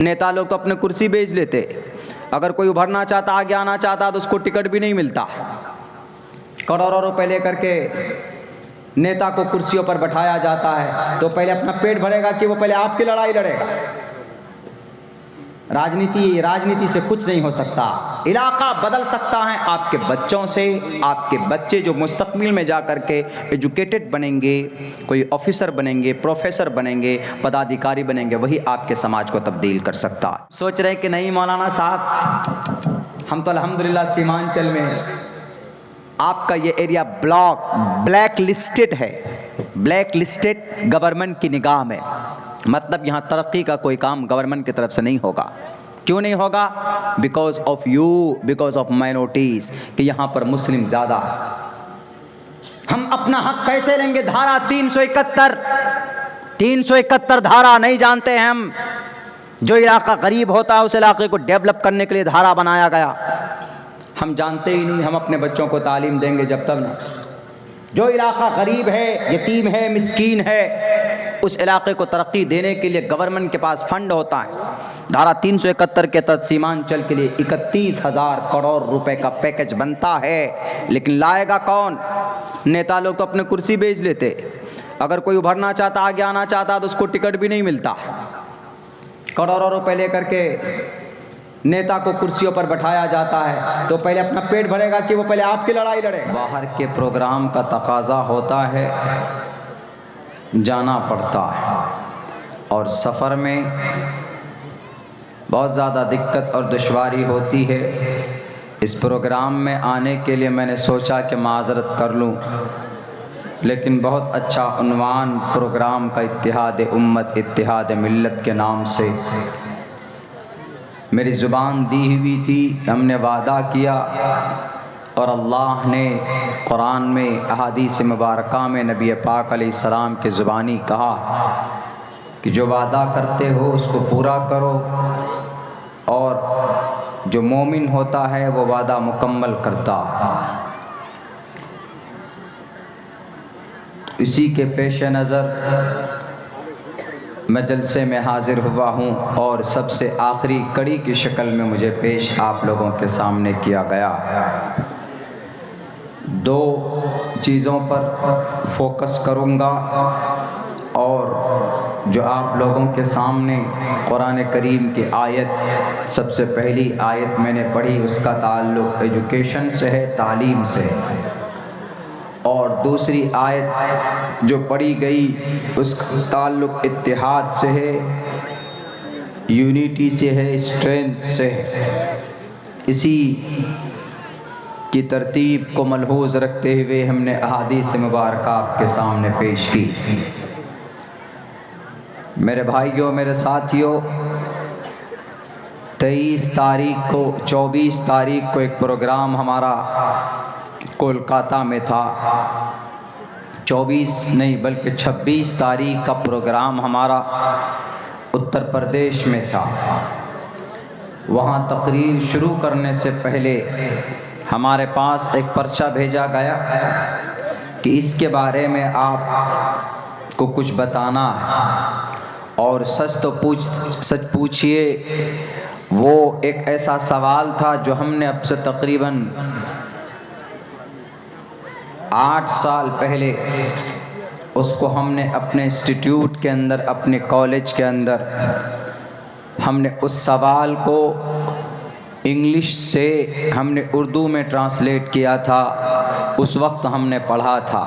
नेता लोग तो अपने कुर्सी बेच लेते, अगर कोई उभरना चाहता, आगे आना चाहता तो उसको टिकट भी नहीं मिलता। करोड़ों रुपए लेकर के नेता को कुर्सियों पर बैठाया जाता है, तो पहले अपना पेट भरेगा कि वो पहले आपकी लड़ाई लड़ेगा। राजनीति से कुछ नहीं हो सकता। इलाका बदल सकता है आपके बच्चों से। आपके बच्चे जो मुस्तकबिल में जा कर के एजुकेटेड बनेंगे, कोई ऑफिसर बनेंगे, प्रोफेसर बनेंगे, पदाधिकारी बनेंगे, वही आपके समाज को तब्दील कर सकता है। सोच रहे कि नहीं मौलाना साहब, हम तो अल्हम्दुलिल्लाह सीमांचल में, आपका ये एरिया ब्लैक लिस्टेड है, ब्लैक लिस्टेड गवर्नमेंट की निगाह में, मतलब यहाँ तरक्की का कोई काम गवर्नमेंट की तरफ से नहीं होगा। क्यों नहीं होगा? Because of you, because of minorities, कि यहाँ पर मुस्लिम ज़्यादा है। हम अपना हक कैसे लेंगे? धारा 371 धारा नहीं जानते हैं हम। जो इलाका गरीब होता है उस इलाके को डेवलप करने के लिए धारा बनाया गया, हम जानते ही नहीं। हम अपने बच्चों को तालीम देंगे जब तक ना। जो इलाका गरीब है, यतीम है, मिस्कीन है, उस इलाके को तरक्की देने के लिए गवर्नमेंट के पास फंड होता है। धारा 371 के तहत सीमांचल के लिए 31,000 करोड़ रुपए का पैकेज बनता है, लेकिन लाएगा कौन? नेता लोग तो अपने कुर्सी बेच लेते, अगर कोई उभरना चाहता, आगे आना चाहता तो उसको टिकट भी नहीं मिलता। करोड़ों रुपए लेकर के नेता को कुर्सियों पर बैठाया जाता है, तो पहले अपना पेट भरेगा कि वो पहले आपकी लड़ाई लड़ेगा। बाहर के प्रोग्राम का तकाजा होता है, जाना पड़ता है, और सफ़र में बहुत ज़्यादा दिक्कत और दुश्वारी होती है। इस प्रोग्राम में आने के लिए मैंने सोचा कि माज़रत कर लूँ, लेकिन बहुत अच्छा उन्वान प्रोग्राम का इत्तिहाद उम्मत, इत्तिहाद मिल्लत के नाम से मेरी ज़ुबान दी हुई थी। हमने वादा किया और अल्लाह ने कुरान में, अहादीस मुबारका में नबी पाक अलैहिस्सलाम के ज़ुबानी कहा कि जो वादा करते हो उसको पूरा करो, और जो मोमिन होता है वो वादा मुकम्मल करता। इसी के पेश नज़र मैं जलसे में हाज़िर हुआ हूँ, और सबसे आखिरी कड़ी की शक्ल में मुझे पेश आप लोगों के सामने किया गया। दो चीज़ों पर फोकस करूँगा, और जो आप लोगों के सामने कुरान करीम की आयत, सबसे पहली आयत मैंने पढ़ी, उसका ताल्लुक़ एजुकेशन से है, तालीम से, और दूसरी आयत जो पढ़ी गई उसका ताल्लुक़ इत्तिहाद से है, यूनिटी से है, स्ट्रेंथ से है। इसी की तरतीब को मलहूज़ रखते हुए हमने अहादीस मुबारका आपके सामने पेश की। मेरे भाइयों, मेरे साथियों, 24 तारीख को एक प्रोग्राम हमारा कोलकाता में था। 24 नहीं बल्कि 26 तारीख का प्रोग्राम हमारा उत्तर प्रदेश में था। वहाँ तकरीर शुरू करने से पहले हमारे पास एक पर्चा भेजा गया कि इसके बारे में आपको कुछ बताना है, और सच पूछिए। वो एक ऐसा सवाल था जो हमने अब से तकरीबन 8 साल पहले उसको हमने अपने इंस्टीट्यूट के अंदर, अपने कॉलेज के अंदर, हमने उस सवाल को इंग्लिश से हमने उर्दू में ट्रांसलेट किया था। उस वक्त हमने पढ़ा था।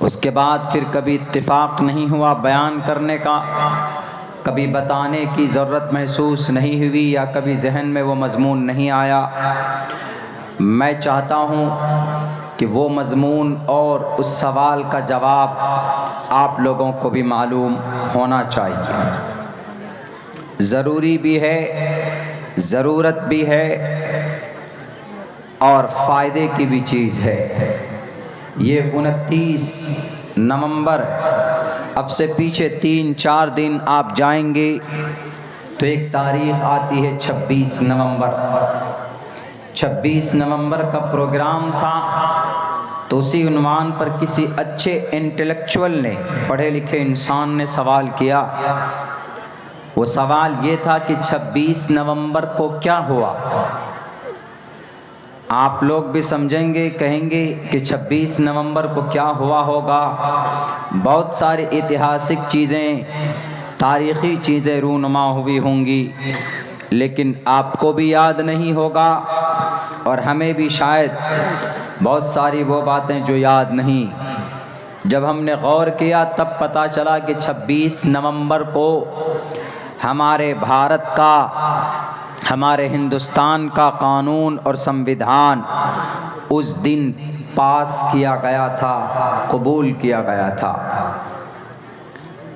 उसके बाद फिर कभी इत्तिफाक नहीं हुआ बयान करने का, कभी बताने की ज़रूरत महसूस नहीं हुई, या कभी जहन में वो मज़मून नहीं आया। मैं चाहता हूँ कि वो मज़मून और उस सवाल का जवाब आप लोगों को भी मालूम होना चाहिए। ज़रूरी भी है, ज़रूरत भी है, और फ़ायदे की भी चीज़ है। ये 29 नवंबर, अब से पीछे 3-4 दिन आप जाएंगे तो एक तारीख़ आती है 26 नवंबर। 26 नवंबर का प्रोग्राम था, तो उसी उन्वान पर किसी अच्छे इंटेलेक्चुअल ने, पढ़े लिखे इंसान ने सवाल किया वो सवाल ये था कि 26 नवंबर को क्या हुआ। आप लोग भी समझेंगे, कहेंगे कि 26 नवंबर को क्या हुआ होगा। बहुत सारी ऐतिहासिक चीज़ें, तारीख़ी चीज़ें रूनुमा हुई होंगी, लेकिन आपको भी याद नहीं होगा और हमें भी शायद बहुत सारी वो बातें जो याद नहीं। जब हमने गौर किया तब पता चला कि 26 नवंबर को हमारे भारत का, हमारे हिंदुस्तान का कानून और संविधान उस दिन पास किया गया था, कबूल किया गया था।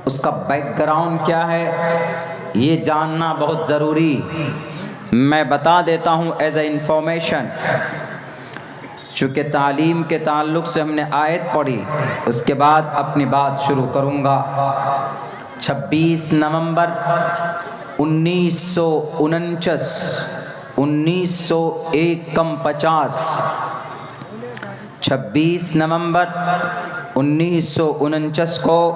उसका बैकग्राउंड क्या है ये जानना बहुत ज़रूरी, मैं बता देता हूँ एज ए इंफॉर्मेशन। चूँकि तालीम के ताल्लुक़ से हमने आयत पढ़ी, उसके बाद अपनी बात शुरू करूँगा। 26 नवंबर 1949, 1951, 26 नवंबर 1949 को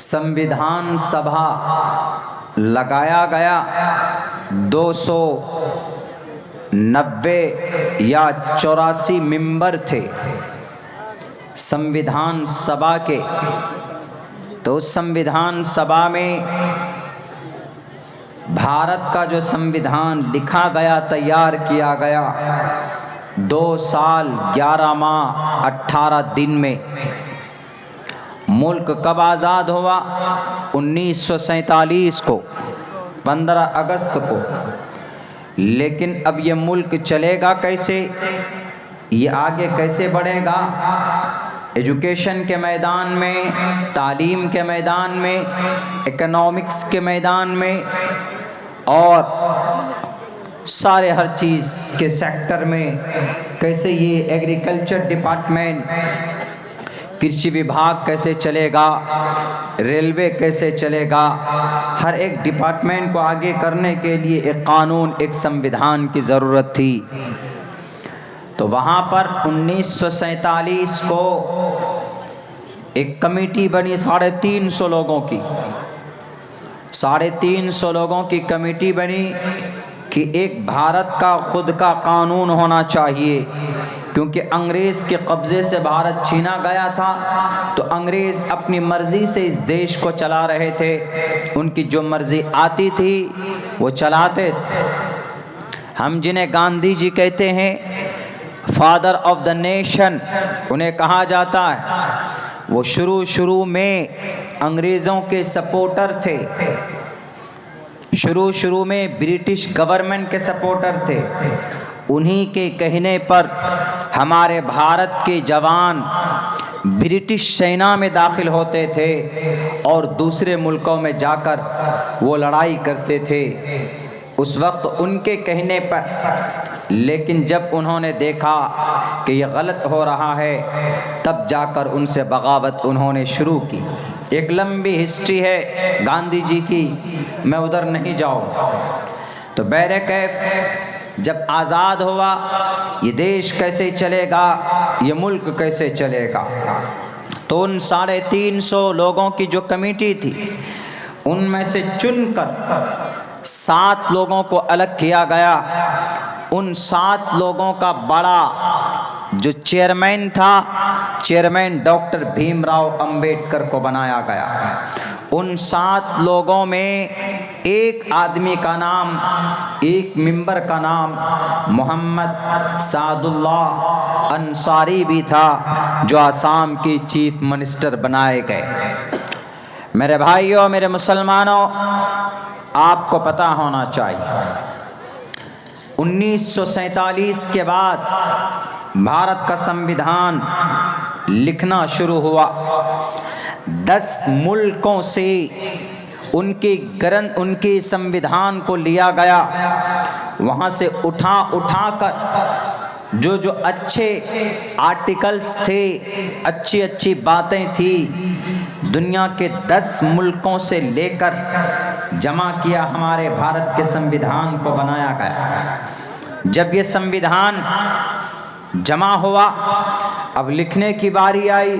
संविधान सभा लगाया गया। 290 या 84 मेंबर थे संविधान सभा के। तो उस संविधान सभा में भारत का जो संविधान लिखा गया, तैयार किया गया, 2 साल 11 माह 18 दिन में। मुल्क कब आज़ाद हुआ? 1947 को, 15 अगस्त को। लेकिन अब ये मुल्क चलेगा कैसे, ये आगे कैसे बढ़ेगा? एजुकेशन के मैदान में, तालीम के मैदान में, इकोनॉमिक्स के मैदान में और सारे हर चीज़ के सेक्टर में कैसे ये एग्रीकल्चर डिपार्टमेंट, कृषि विभाग कैसे चलेगा, रेलवे कैसे चलेगा, हर एक डिपार्टमेंट को आगे करने के लिए एक कानून, एक संविधान की ज़रूरत थी। तो वहाँ पर 1947 को एक कमेटी बनी 350 लोगों की, 350 लोगों की कमेटी बनी कि एक भारत का खुद का कानून होना चाहिए, क्योंकि अंग्रेज़ के कब्ज़े से भारत छीना गया था। तो अंग्रेज़ अपनी मर्ज़ी से इस देश को चला रहे थे, उनकी जो मर्ज़ी आती थी वो चलाते थे। हम जिन्हें गांधी जी कहते हैं, फादर ऑफ द नेशन उन्हें कहा जाता है, वो शुरू में अंग्रेज़ों के सपोर्टर थे, शुरू में ब्रिटिश गवर्नमेंट के सपोर्टर थे। उन्हीं के कहने पर हमारे भारत के जवान ब्रिटिश सेना में दाखिल होते थे और दूसरे मुल्कों में जाकर वो लड़ाई करते थे, उस वक्त उनके कहने पर। लेकिन जब उन्होंने देखा कि ये गलत हो रहा है, तब जाकर उनसे बगावत उन्होंने शुरू की। एक लंबी हिस्ट्री है गांधी जी की, मैं उधर नहीं जाऊँ। तो बहरकैफ जब आज़ाद हुआ, ये देश कैसे चलेगा, ये मुल्क कैसे चलेगा। तो उन 350 लोगों की जो कमेटी थी, उनमें से चुनकर 7 लोगों को अलग किया गया। उन 7 लोगों का बड़ा जो चेयरमैन था, चेयरमैन डॉक्टर भीमराव अंबेडकर को बनाया गया। उन 7 लोगों में एक आदमी का नाम, एक मेंबर का नाम मोहम्मद सादुल्लाह अंसारी भी था, जो आसाम की चीफ मिनिस्टर बनाए गए। मेरे भाइयों, मेरे मुसलमानों, आपको पता होना चाहिए 1947 के बाद भारत का संविधान लिखना शुरू हुआ। 10 मुल्कों से उनके संविधान को लिया गया, वहाँ से उठा कर जो अच्छे आर्टिकल्स थे, अच्छी बातें थी, दुनिया के 10 मुल्कों से लेकर जमा किया, हमारे भारत के संविधान को बनाया गया। जब ये संविधान जमा हुआ, अब लिखने की बारी आई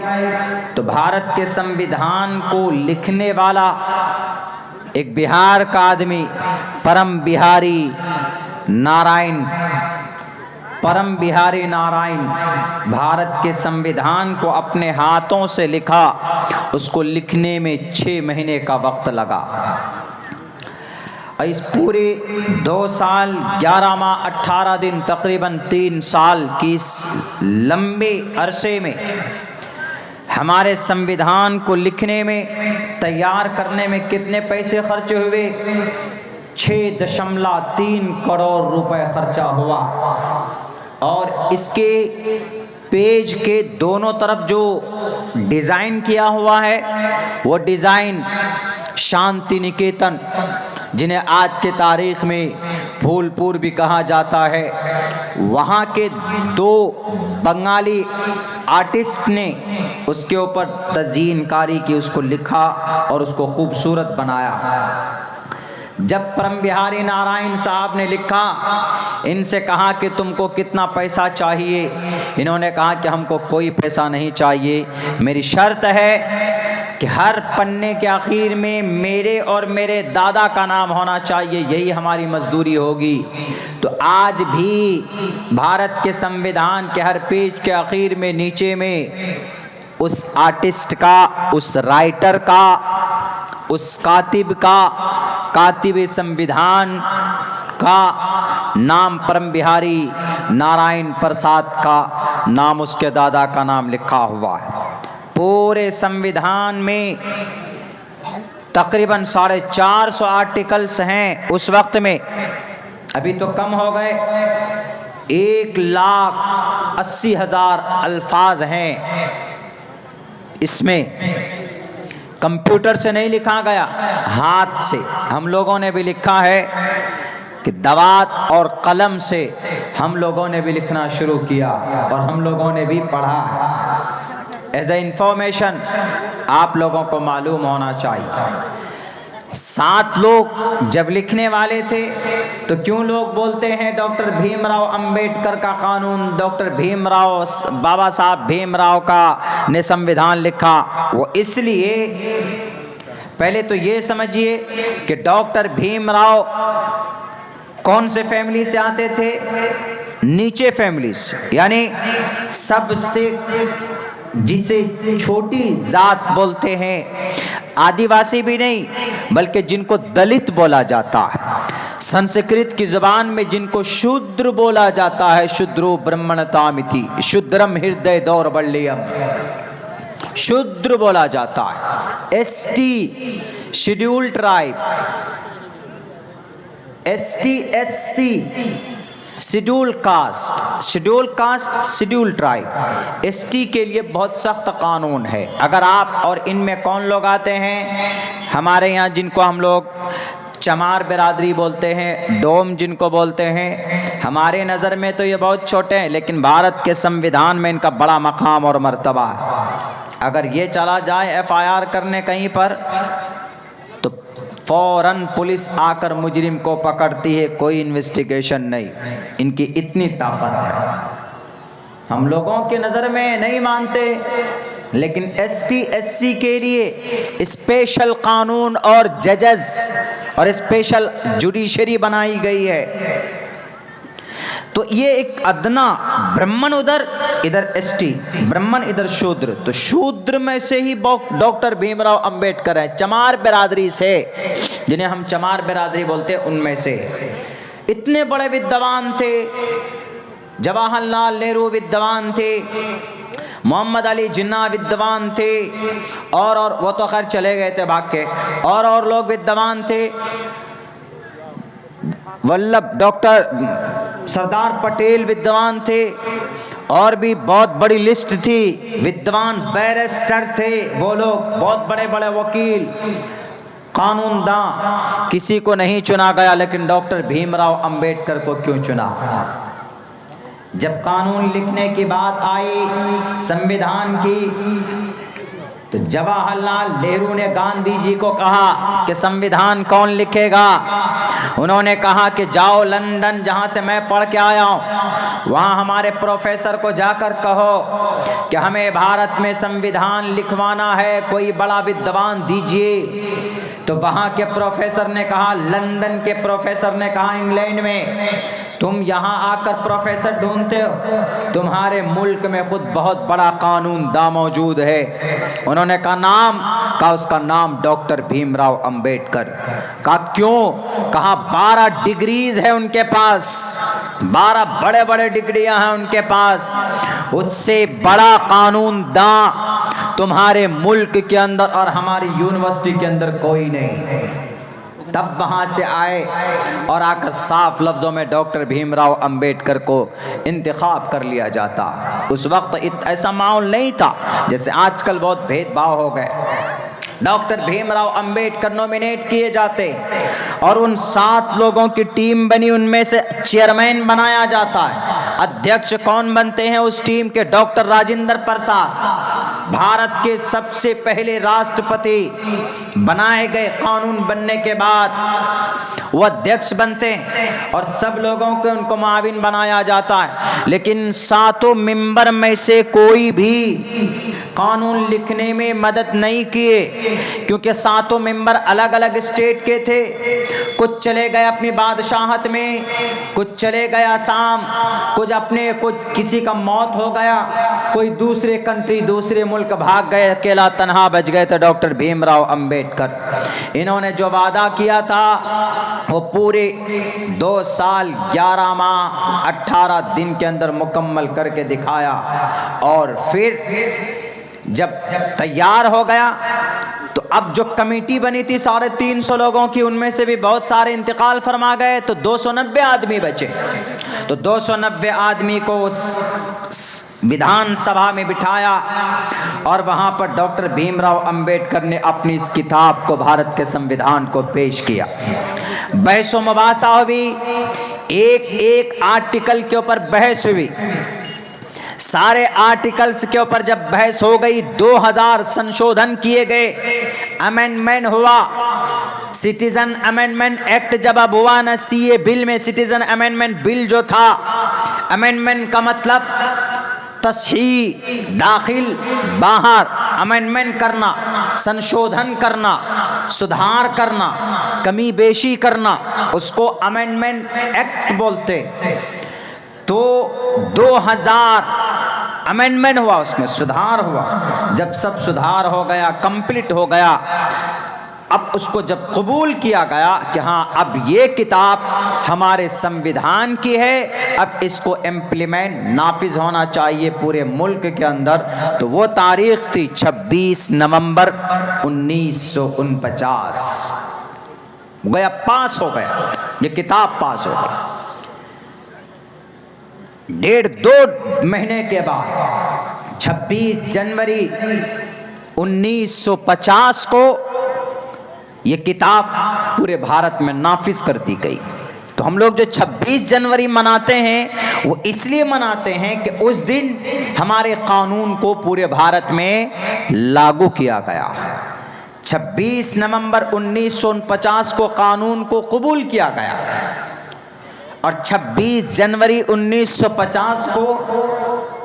तो भारत के संविधान को लिखने वाला एक बिहार का आदमी परम बिहारी नारायण भारत के संविधान को अपने हाथों से लिखा। उसको लिखने में 6 महीने का वक्त लगा। इस पूरे 2 साल 11 माह 18 दिन तकरीबन 3 साल की इस लंबे अरसे में हमारे संविधान को लिखने में, तैयार करने में कितने पैसे खर्च हुए? 6.3 करोड़ रुपए खर्चा हुआ। और इसके पेज के दोनों तरफ जो डिज़ाइन किया हुआ है वो डिज़ाइन शांति निकेतन, जिन्हें आज के तारीख में फूलपुर भी कहा जाता है, वहाँ के 2 बंगाली आर्टिस्ट ने उसके ऊपर तज़यीनकारी की, उसको लिखा और उसको खूबसूरत बनाया। जब परम बिहारी नारायण साहब ने लिखा, इनसे कहा कि तुमको कितना पैसा चाहिए? इन्होंने कहा कि हमको कोई पैसा नहीं चाहिए, मेरी शर्त है कि हर पन्ने के आखिर में मेरे और मेरे दादा का नाम होना चाहिए, यही हमारी मजदूरी होगी। तो आज भी भारत के संविधान के हर पेज के आखिर में नीचे में उस आर्टिस्ट का, उस राइटर का, उस कातिब का, कातिब संविधान का नाम परम बिहारी नारायण प्रसाद का नाम, उसके दादा का नाम लिखा हुआ है। पूरे संविधान में तकरीबन 450 आर्टिकल्स हैं उस वक्त में, अभी तो कम हो गए। 1,80,000 अल्फाज हैं इसमें। कंप्यूटर से नहीं लिखा गया, हाथ से हम लोगों ने भी लिखा है कि दवात और कलम से हम लोगों ने भी लिखना शुरू किया और हम लोगों ने भी पढ़ा। एज ए इंफॉर्मेशन आप लोगों को मालूम होना चाहिए। 7 लोग जब लिखने वाले थे तो क्यों लोग बोलते हैं डॉक्टर भीमराव अंबेडकर का कानून, डॉक्टर भीमराव, बाबा साहब भीमराव का ने संविधान लिखा? वो इसलिए, पहले तो ये समझिए कि डॉक्टर भीमराव कौन से फैमिली से आते थे? नीचे फैमिली से, यानी सबसे जिसे छोटी जात बोलते हैं, आदिवासी भी नहीं बल्कि जिनको दलित बोला जाता है। संस्कृत की जुबान में जिनको शूद्र बोला जाता है, शूद्रो ब्रह्मणतामिति, शूद्रम हृदय दौर्बल्यम, शूद्र बोला जाता है। ST schedule tribe, ST SC schedule caste, schedule tribe. ST के लिए बहुत सख्त कानून है। अगर आप, और इनमें कौन लोग आते हैं? हमारे यहाँ जिनको हम लोग चमार बिरादरी बोलते हैं, डोम जिनको बोलते हैं, हमारे नज़र में तो ये बहुत छोटे हैं, लेकिन भारत के संविधान में इनका बड़ा मकाम और मर्तबा है। अगर ये चला जाए एफआईआर करने कहीं पर तो फौरन पुलिस आकर मुजरिम को पकड़ती है, कोई इन्वेस्टिगेशन नहीं। इनकी इतनी ताकत है। हम लोगों के नज़र में नहीं मानते, लेकिन एसटी एससी के लिए स्पेशल कानून और जजेस और स्पेशल जुडिशरी बनाई गई है। तो ये एक अदना, ब्राह्मण उधर, इधर एसटी, ब्राह्मण इधर शूद्र, तो शूद्र में से ही डॉक्टर भीमराव अंबेडकर है, चमार बिरादरी से, जिन्हें हम चमार बिरादरी बोलते हैं, उनमें से। इतने बड़े विद्वान थे। जवाहरलाल नेहरू विद्वान थे, मोहम्मद अली जिन्ना विद्वान थे, और वो तो खैर चले गए थे भाग के, और लोग विद्वान थे। वल्लभ, डॉक्टर सरदार पटेल विद्वान थे, और भी बहुत बड़ी लिस्ट थी। विद्वान बैरिस्टर थे वो लोग, बहुत बड़े बड़े वकील, कानूनदां। किसी को नहीं चुना गया, लेकिन डॉक्टर भीमराव अंबेडकर को क्यों चुना? जब कानून लिखने की बात आई संविधान की, तो जवाहरलाल नेहरू ने गांधी जी को कहा कि संविधान कौन लिखेगा? उन्होंने कहा कि जाओ लंदन, जहाँ से मैं पढ़ के आया हूँ, वहाँ हमारे प्रोफेसर को जाकर कहो कि हमें भारत में संविधान लिखवाना है, कोई बड़ा विद्वान दीजिए। तो वहाँ के प्रोफेसर ने कहा, लंदन के प्रोफेसर ने कहा, इंग्लैंड में तुम यहाँ आकर प्रोफेसर ढूंढते हो, तुम्हारे मुल्क में खुद बहुत बड़ा कानून दा मौजूद है। उन्होंने कहा नाम, कहा उसका नाम डॉक्टर भीमराव अंबेडकर। कहा क्यों? कहा 12 डिग्रीज है उनके पास, 12 बड़े बड़े डिग्रियां हैं उनके पास, उससे बड़ा कानून दा तुम्हारे मुल्क के अंदर और हमारी यूनिवर्सिटी के अंदर कोई नहीं। तब वहाँ से आए और आकर साफ लफ्ज़ों में डॉक्टर भीमराव अंबेडकर को इंतखाब कर लिया जाता। उस वक्त ऐसा माहौल नहीं था जैसे आजकल बहुत भेदभाव हो गए। डॉक्टर भीमराव अंबेडकर नॉमिनेट किए जाते और उन 7 लोगों की टीम बनी, उनमें से चेयरमैन बनाया जाता है। अध्यक्ष कौन बनते हैं उस टीम के? डॉक्टर राजेंद्र प्रसाद, भारत के सबसे पहले राष्ट्रपति बनाए गए। कानून बनने के बाद वो अध्यक्ष बनते हैं और सब लोगों को उनको मुआविन बनाया जाता है। लेकिन 7 मेंबर में से कोई भी कानून लिखने में मदद नहीं किए, क्योंकि 7 मेंबर अलग अलग स्टेट के थे। कुछ चले गए अपनी बादशाहत में, कुछ चले गए असम, कुछ किसी का मौत हो गया, कोई दूसरे कंट्री दूसरे मुल्क भाग गए, अकेला तन्हा बच गए। तो डॉक्टर भीमराव अंबेडकर, इन्होंने जो वादा किया था वो पूरे 2 साल 11 माह 18 दिन के अंदर मुकम्मल करके दिखाया। और फिर जब तैयार हो गया तो अब जो कमेटी बनी थी 350 लोगों की, उनमें से भी बहुत सारे इंतकाल फरमा गए, तो 290 आदमी बचे। तो 290 आदमी को विधानसभा में बिठाया और वहाँ पर डॉक्टर भीमराव अंबेडकर ने अपनी इस किताब को, भारत के संविधान को पेश किया। बहस व मुबासा हुई, एक एक आर्टिकल के ऊपर बहस हुई। सारे आर्टिकल्स के ऊपर जब बहस हो गई, 2000 संशोधन किए गए, अमेंडमेंट हुआ। सिटीजन अमेंडमेंट एक्ट जब अब हुआ ना, सीए बिल में सिटीजन अमेंडमेंट बिल जो था, अमेंडमेंट का मतलब तस्हीह, दाखिल बाहर, अमेंडमेंट करना, संशोधन करना, सुधार करना, कमी बेशी करना, उसको अमेंडमेंट एक्ट बोलते। तो 2000 अमेंडमेंट हुआ, उसमें सुधार हुआ। जब सब सुधार हो गया, कंप्लीट हो गया, अब उसको जब कबूल किया गया कि हाँ अब ये किताब हमारे संविधान की है, अब इसको इम्प्लीमेंट नाफिज होना चाहिए पूरे मुल्क के अंदर, तो वो तारीख थी 26 नवंबर 1949। गया, पास हो गया, ये किताब पास हो गई। 1.5-2 महीने के बाद 26 जनवरी 1950 को ये किताब पूरे भारत में नाफिज कर दी गई। तो हम लोग जो 26 जनवरी मनाते हैं वो इसलिए मनाते हैं कि उस दिन हमारे कानून को पूरे भारत में लागू किया गया। 26 नवंबर 1949 को कानून को कबूल किया गया और 26 जनवरी 1950 को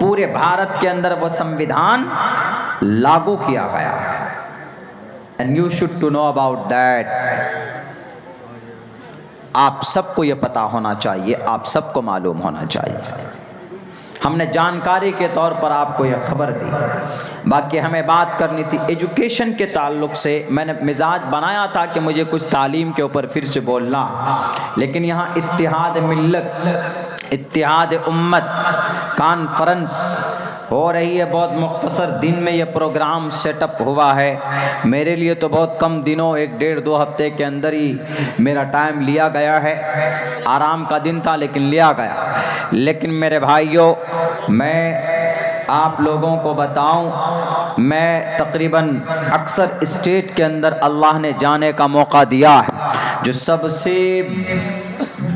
पूरे भारत के अंदर वो संविधान लागू किया गया। And you should to know about that. आप सबको ये पता होना चाहिए, आप सबको मालूम होना चाहिए। हमने जानकारी के तौर पर आपको यह खबर दी। बाकी हमें बात करनी थी एजुकेशन के ताल्लुक से। मैंने मिजाज बनाया था कि मुझे कुछ तालीम के ऊपर फिर से बोलना, लेकिन यहाँ इत्तिहाद मिल्लत, इत्तिहाद उम्मत कॉन्फ्रेंस हो रही है। बहुत मुख्तसर दिन में ये प्रोग्राम सेटअप हुआ है। मेरे लिए तो बहुत कम दिनों, 1-1.5-2 हफ्ते के अंदर ही मेरा टाइम लिया गया है। आराम का दिन था लेकिन लिया गया। लेकिन मेरे भाइयों, मैं आप लोगों को बताऊं, मैं तकरीबन अक्सर स्टेट के अंदर अल्लाह ने जाने का मौका दिया है। जो सबसे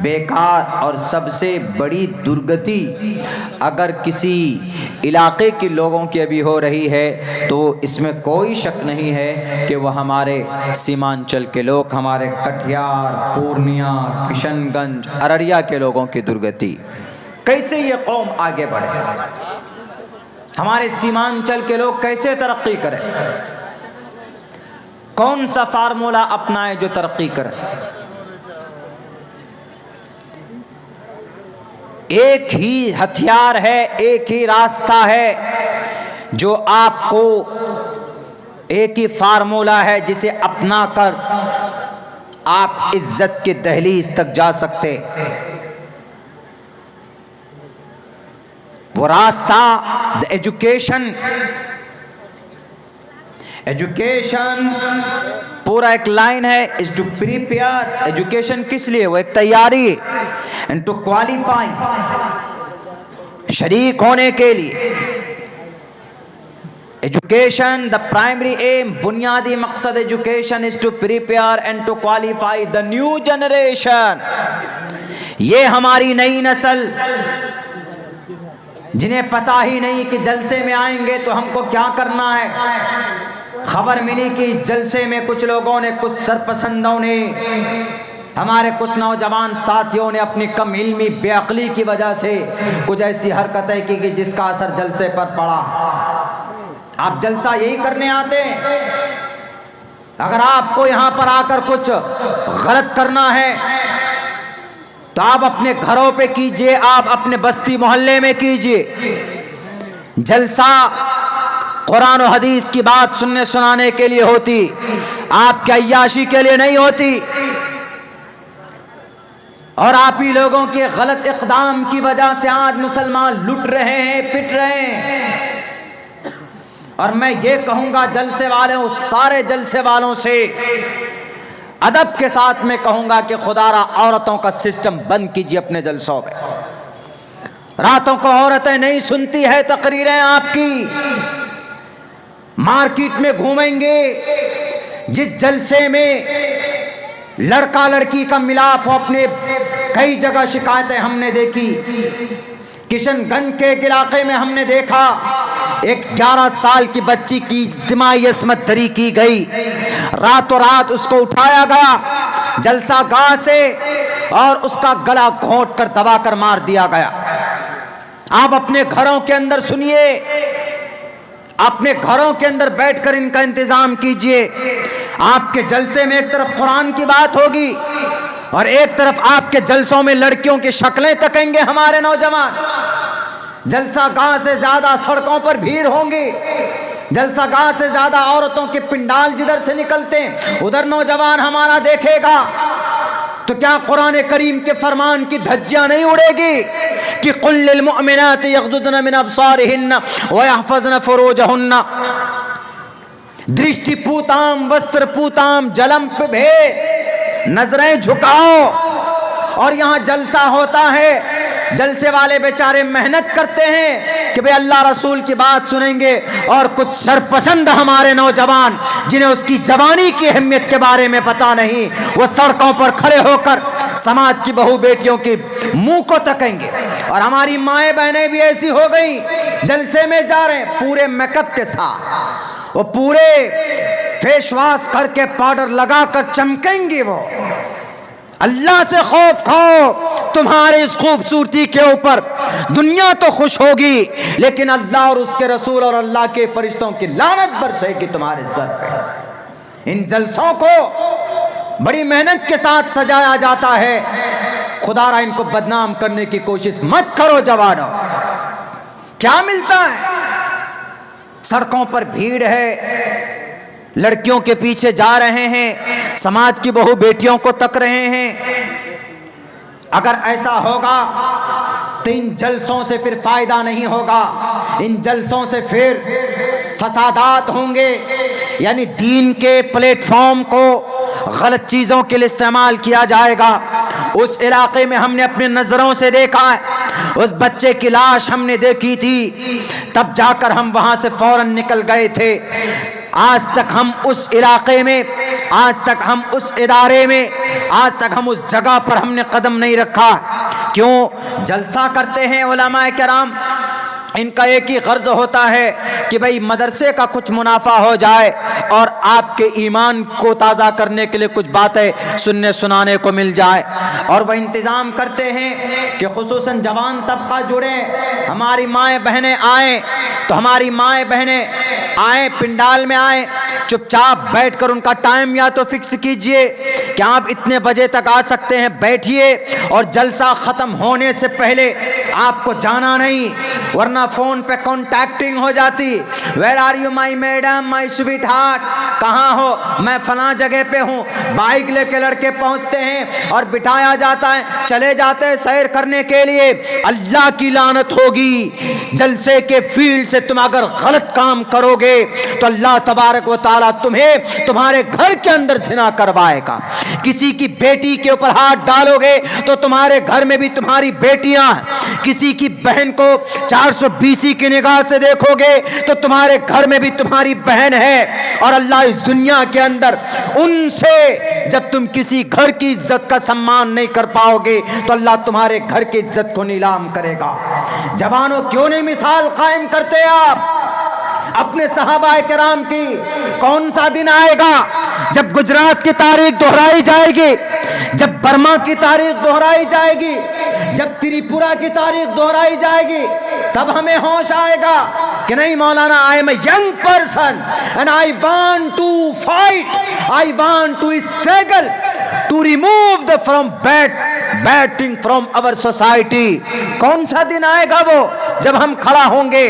बेकार और सबसे बड़ी दुर्गति अगर किसी इलाके के लोगों की अभी हो रही है, तो इसमें कोई शक नहीं है कि वह हमारे सीमांचल के लोग, हमारे कटिहार, पूर्णिया, किशनगंज, अररिया के लोगों की दुर्गति, कैसे ये कौम आगे बढ़े, हमारे सीमांचल के लोग कैसे तरक्की करें, कौन सा फार्मूला अपनाए जो तरक्की करे। एक ही हथियार है, एक ही रास्ता है जो आपको, एक ही फार्मूला है जिसे अपनाकर आप इज्जत की दहलीज तक जा सकते। वो रास्ता एजुकेशन। एजुकेशन पूरा एक लाइन है, इज टू प्रिपेयर। एजुकेशन किस लिए? वो एक तैयारी, एंड टू क्वालिफाई, शरीक होने के लिए। एजुकेशन द प्राइमरी एम, बुनियादी मकसद education is to prepare and to qualify the new generation. ये हमारी नई नस्ल, जिन्हें पता ही नहीं कि जलसे में आएंगे तो हमको क्या करना है। खबर मिली कि इस जलसे में कुछ लोगों ने, कुछ सरपसंदों ने, हमारे कुछ नौजवान साथियों ने अपनी कम इल्मी, बेअक्ली की वजह से कुछ ऐसी हरकतें की कि जिसका असर जलसे पर पड़ा। आप जलसा यही करने आते हैं? अगर आपको यहाँ पर आकर कुछ गलत करना है तो आप अपने घरों पे कीजिए, आप अपने बस्ती मोहल्ले में कीजिए। जलसा कुरान और हदीस की बात सुनने सुनाने के लिए होती, आपकी अय्याशी के लिए नहीं होती। और आप ही लोगों के गलत इक़दाम की वजह से आज मुसलमान लुट रहे हैं, पिट रहे हैं। और मैं ये कहूँगा जलसे वालों, सारे जलसे वालों से अदब के साथ में कहूँगा कि खुदारा औरतों का सिस्टम बंद कीजिए अपने जलसों में। रातों को औरतें नहीं सुनती है तकरीरें आपकी, मार्केट में घूमेंगे। जिस जलसे में लड़का लड़की का मिलाप हो, अपने कई जगह शिकायतें हमने देखी। किशनगंज के इलाके में हमने देखा एक 11 साल की बच्ची की इज्तिमाई इसमत दरी की गई, रातों रात उसको उठाया गया जलसा गाह से और उसका गला घोंट कर दबा कर मार दिया गया। आप अपने घरों के अंदर सुनिए, अपने घरों के अंदर बैठकर इनका इंतजाम कीजिए। आपके जलसे में एक तरफ कुरान की बात होगी और एक तरफ आपके जलसों में लड़कियों की शक्लें तकेंगे हमारे नौजवान। जलसा गाह से ज्यादा सड़कों पर भीड़ होंगी, जलसा गाह से ज्यादा औरतों के पिंडाल जिधर से निकलते हैं उधर नौजवान हमारा देखेगा। तो क्या कुरान करीम के फरमान की धज्जियां नहीं उड़ेगी कि कुल लिल मुअमिनाति यग़्ज़ुज़्न मिन अब्सारिहिन्ना व यहफ़ज़्न फ़ुरूजहुन्ना। दृष्टि पूताम, वस्त्र पूताम, जलम पे भेद, नजरें झुकाओ। और यहाँ जलसा होता है, जलसे वाले बेचारे मेहनत करते हैं कि भाई अल्लाह रसूल की बात सुनेंगे, और कुछ सरपसंद हमारे नौजवान जिन्हें उसकी जवानी की अहमियत के बारे में पता नहीं, वो सड़कों पर खड़े होकर समाज की बहू बेटियों के मुंह को तकेंगे। और हमारी माएँ बहनें भी ऐसी हो गई, जलसे में जा रहे हैं पूरे मेकअप के साथ, वो पूरे फेस वॉश करके पाउडर लगाकर चमकेंगी। वो अल्लाह से खौफ खाओ, तुम्हारे इस खूबसूरती के ऊपर दुनिया तो खुश होगी लेकिन अल्लाह और उसके रसूल और अल्लाह के फरिश्तों की लानत बरसेगी तुम्हारे सर पे। इन जलसों को बड़ी मेहनत के साथ सजाया जाता है, खुदारा इनको बदनाम करने की कोशिश मत करो जवानों। क्या मिलता है? सड़कों पर भीड़ है, लड़कियों के पीछे जा रहे हैं, समाज की बहू बेटियों को तक रहे हैं। अगर ऐसा होगा तो इन जलसों से फिर फायदा नहीं होगा, इन जलसों से फिर फसादात होंगे। यानी दीन के प्लेटफॉर्म को गलत चीज़ों के लिए इस्तेमाल किया जाएगा। उस इलाके में हमने अपनी नज़रों से देखा है, उस बच्चे की लाश हमने देखी थी, तब जाकर हम वहाँ से फौरन निकल गए थे। आज तक हम उस इलाके में, आज तक हम उस इदारे में, आज तक हम उस जगह पर हमने कदम नहीं रखा। क्यों? जलसा करते हैं उलमाए किराम, इनका एक ही गर्ज होता है कि भाई मदरसे का कुछ मुनाफा हो जाए और आपके ईमान को ताज़ा करने के लिए कुछ बातें सुनने सुनाने को मिल जाए। और वह इंतज़ाम करते हैं कि खुसूसन जवान तबका जुड़े, हमारी माएँ बहनें आएँ तो हमारी माएँ बहनें आएँ, पिंडाल में आएँ, चुपचाप बैठकर उनका टाइम या तो फिक्स कीजिए कि आप इतने बजे तक आ सकते हैं, बैठिए और जलसा ख़त्म होने से पहले आपको जाना नहीं, वरना फ़ोन पे कॉन्टैक्टिंग हो जाती। Where are you my madam, my sweetheart, कहाँ हो? मैं फलां जगह पे हूँ। बाइक लेके लड़के पहुँचते हैं और बिठाया जाता है, चले जाते हैं सैर करने के लिए। अल्लाह की लानत होगी, जलसे के फील्ड से तुम अगर गलत काम करोगे तो अल्लाह तबारक व तआला तुम्हें तुम्हारे घर के अंदर ज़िना करवाएगा। किसी की बेटी के ऊपर हाथ डालोगे तो तुम्हारे घर में भी तुम्हारी बेटियां, किसी की बहन को 420 की निगाह से देखोगे तो तुम्हारे घर में भी तुम्हारी बहन है। और अल्लाह इस दुनिया के अंदर उनसे जब तुम किसी घर की इज्जत का सम्मान नहीं कर पाओगे तो अल्लाह तुम्हारे घर की इज्जत को नीलाम करेगा। जवानों, क्यों नहीं मिसाल कायम करते आप अपने सहाबाए किराम की? कौन सा दिन आएगा जब गुजरात की तारीख दोहराई जाएगी, जब बर्मा की तारीख दोहराई जाएगी, जब त्रिपुरा की तारीख दोहराई जाएगी, तब हमें होश आएगा कि नहीं मौलाना, I am a young person and I want to fight, I want to struggle to remove the from bad thing from our society. कौन सा दिन आएगा वो जब हम खड़ा होंगे?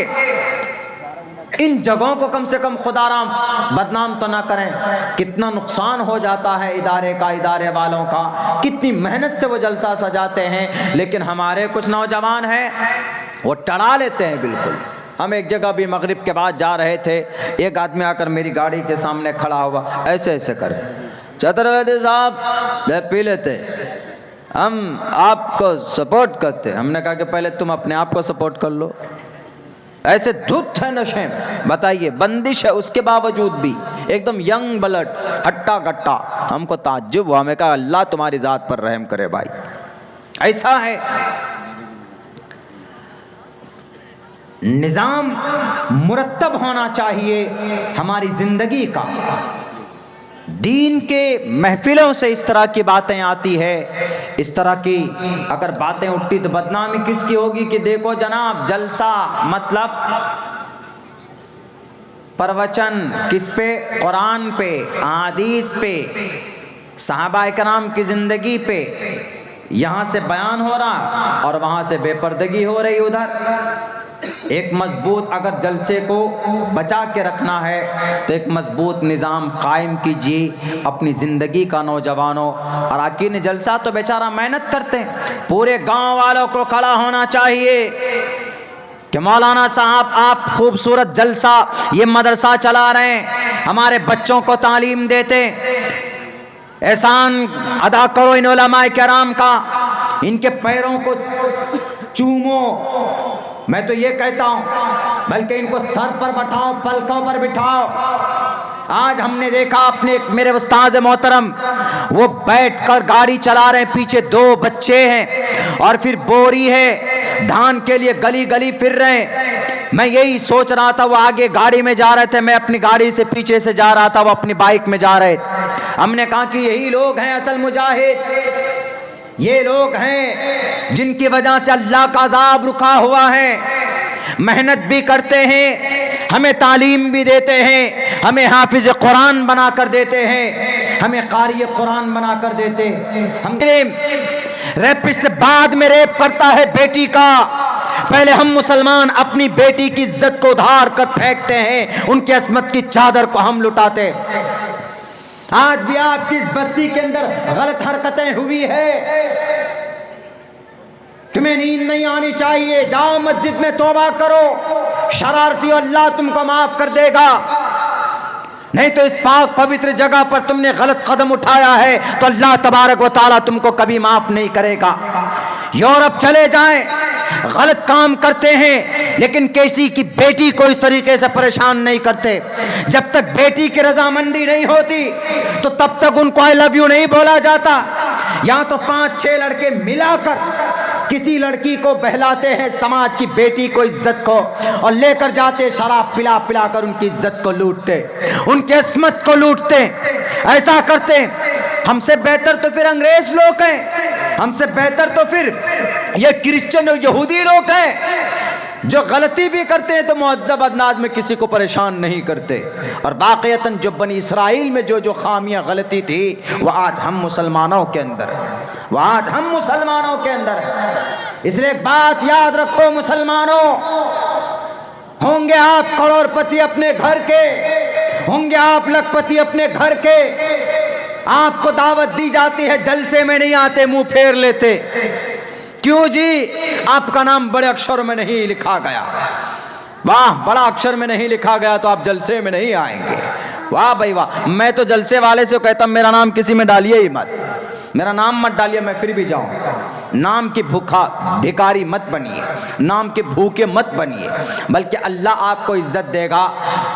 इन जगहों को कम से कम खुदाराम बदनाम तो ना करें। कितना नुकसान हो जाता है इदारे का, इदारे वालों का, कितनी मेहनत से वो जलसा सजाते हैं, लेकिन हमारे कुछ नौजवान हैं वो टड़ा लेते हैं बिल्कुल। हम एक जगह भी मगरिब के बाद जा रहे थे, एक आदमी आकर मेरी गाड़ी के सामने खड़ा हुआ, ऐसे ऐसे कर, चतुर्वेदी साहब पी लेते, हम आपको सपोर्ट करते। हमने कहा कि पहले तुम अपने आप को सपोर्ट कर लो। ऐसे धुत है नशे में, बताइए, बंदिश है उसके बावजूद भी एकदम यंग ब्लड, हट्टा कट्टा। हमको ताज्जुब हुआ, हमें कहा अल्लाह तुम्हारी ज़ात पर रहम करे भाई। ऐसा है निज़ाम, मुरत्तब होना चाहिए हमारी ज़िंदगी का। दीन के महफिलों से इस तरह की बातें आती है, इस तरह की अगर बातें उठती तो बदनामी किसकी होगी कि देखो जनाब जलसा मतलब प्रवचन किस पे? कुरान पे, हदीस पे, सहाबाए किराम की ज़िंदगी पे। यहाँ से बयान हो रहा और वहाँ से बेपर्दगी हो रही उधर। एक मजबूत अगर जलसे को बचा के रखना है तो एक मजबूत निज़ाम कायम कीजिए अपनी ज़िंदगी का। नौजवानों, अरकान जलसा तो बेचारा मेहनत करते हैं, पूरे गांव वालों को खड़ा होना चाहिए कि मौलाना साहब आप खूबसूरत जलसा ये मदरसा चला रहे हैं, हमारे बच्चों को तालीम देते, एहसान अदा करो इन उलमाए किराम का, इनके पैरों को चूमो। मैं तो ये कहता हूँ बल्कि इनको सर पर बैठाओ, पलकों पर बिठाओ। आज हमने देखा अपने मेरे उस्ताद मोहतरम वो बैठकर गाड़ी चला रहे हैं, पीछे 2 बच्चे हैं और फिर बोरी है, धान के लिए गली गली फिर रहे हैं। मैं यही सोच रहा था, वो आगे गाड़ी में जा रहे थे, मैं अपनी गाड़ी से पीछे से जा रहा था, वो अपनी बाइक में जा रहे थे। हमने कहा कि यही लोग हैं असल मुजाहिद, ये लोग हैं जिनकी वजह से अल्लाह का अज़ाब रुका हुआ है। मेहनत भी करते हैं, हमें तालीम भी देते हैं, हमें हाफिज कुरान बना कर देते हैं, हमें कारी कुरान बना कर देते हैं। हम रेपिस्ट बाद में रेप करता है बेटी का, पहले हम मुसलमान अपनी बेटी की इज्जत को उधार कर फेंकते हैं, उनकी अस्मत की चादर को हम लुटाते हैं। आज भी आपकी इस बस्ती के अंदर गलत हरकतें हुई है, तुम्हें नींद नहीं आनी चाहिए, जाओ मस्जिद में तौबा करो, शरारती अल्लाह तुमको माफ कर देगा। नहीं तो इस पाक पवित्र जगह पर तुमने गलत कदम उठाया है तो अल्लाह तबारक व तआला तुमको कभी माफ नहीं करेगा। यूरोप चले जाएं, गलत काम करते हैं लेकिन किसी की बेटी को इस तरीके से परेशान नहीं करते। जब तक बेटी की रजामंदी नहीं होती तो तब तक उनको आई लव यू नहीं बोला जाता। यहाँ तो 5-6 लड़के मिलाकर किसी लड़की को बहलाते हैं, समाज की बेटी को, इज्जत को, और लेकर जाते शराब पिला पिला कर उनकी इज्जत को लूटते, उनकी अस्मत को लूटते, ऐसा करते। हमसे बेहतर तो फिर अंग्रेज लोग हैं, हमसे बेहतर तो फिर ये क्रिश्चियन और यहूदी लोग हैं, जो गलती भी करते हैं तो मुअज्जब अंदाज में किसी को परेशान नहीं करते। और वाक़यतन जो बनी इसराइल में जो जो खामियां गलती थी वह आज हम मुसलमानों के अंदर है, वह आज हम मुसलमानों के अंदर है। इसलिए एक बात याद रखो मुसलमानों, होंगे आप करोड़पति अपने घर के, होंगे आप लखपति अपने घर के, आपको दावत दी जाती है, जलसे में नहीं आते, मुंह फेर लेते। क्यों जी? आपका नाम बड़े अक्षर में नहीं लिखा गया। वाह, बड़ा अक्षर में नहीं लिखा गया तो आप जलसे में नहीं आएंगे। वाह भाई वाह। मैं तो जलसे वाले से कहता हूं मेरा नाम किसी में डालिए ही मत, मेरा नाम मत डालिए, मैं फिर भी जाऊंगा। नाम की भूखा भिखारी मत बनिए, नाम के भूखे मत बनिए, बल्कि अल्लाह आपको इज्जत देगा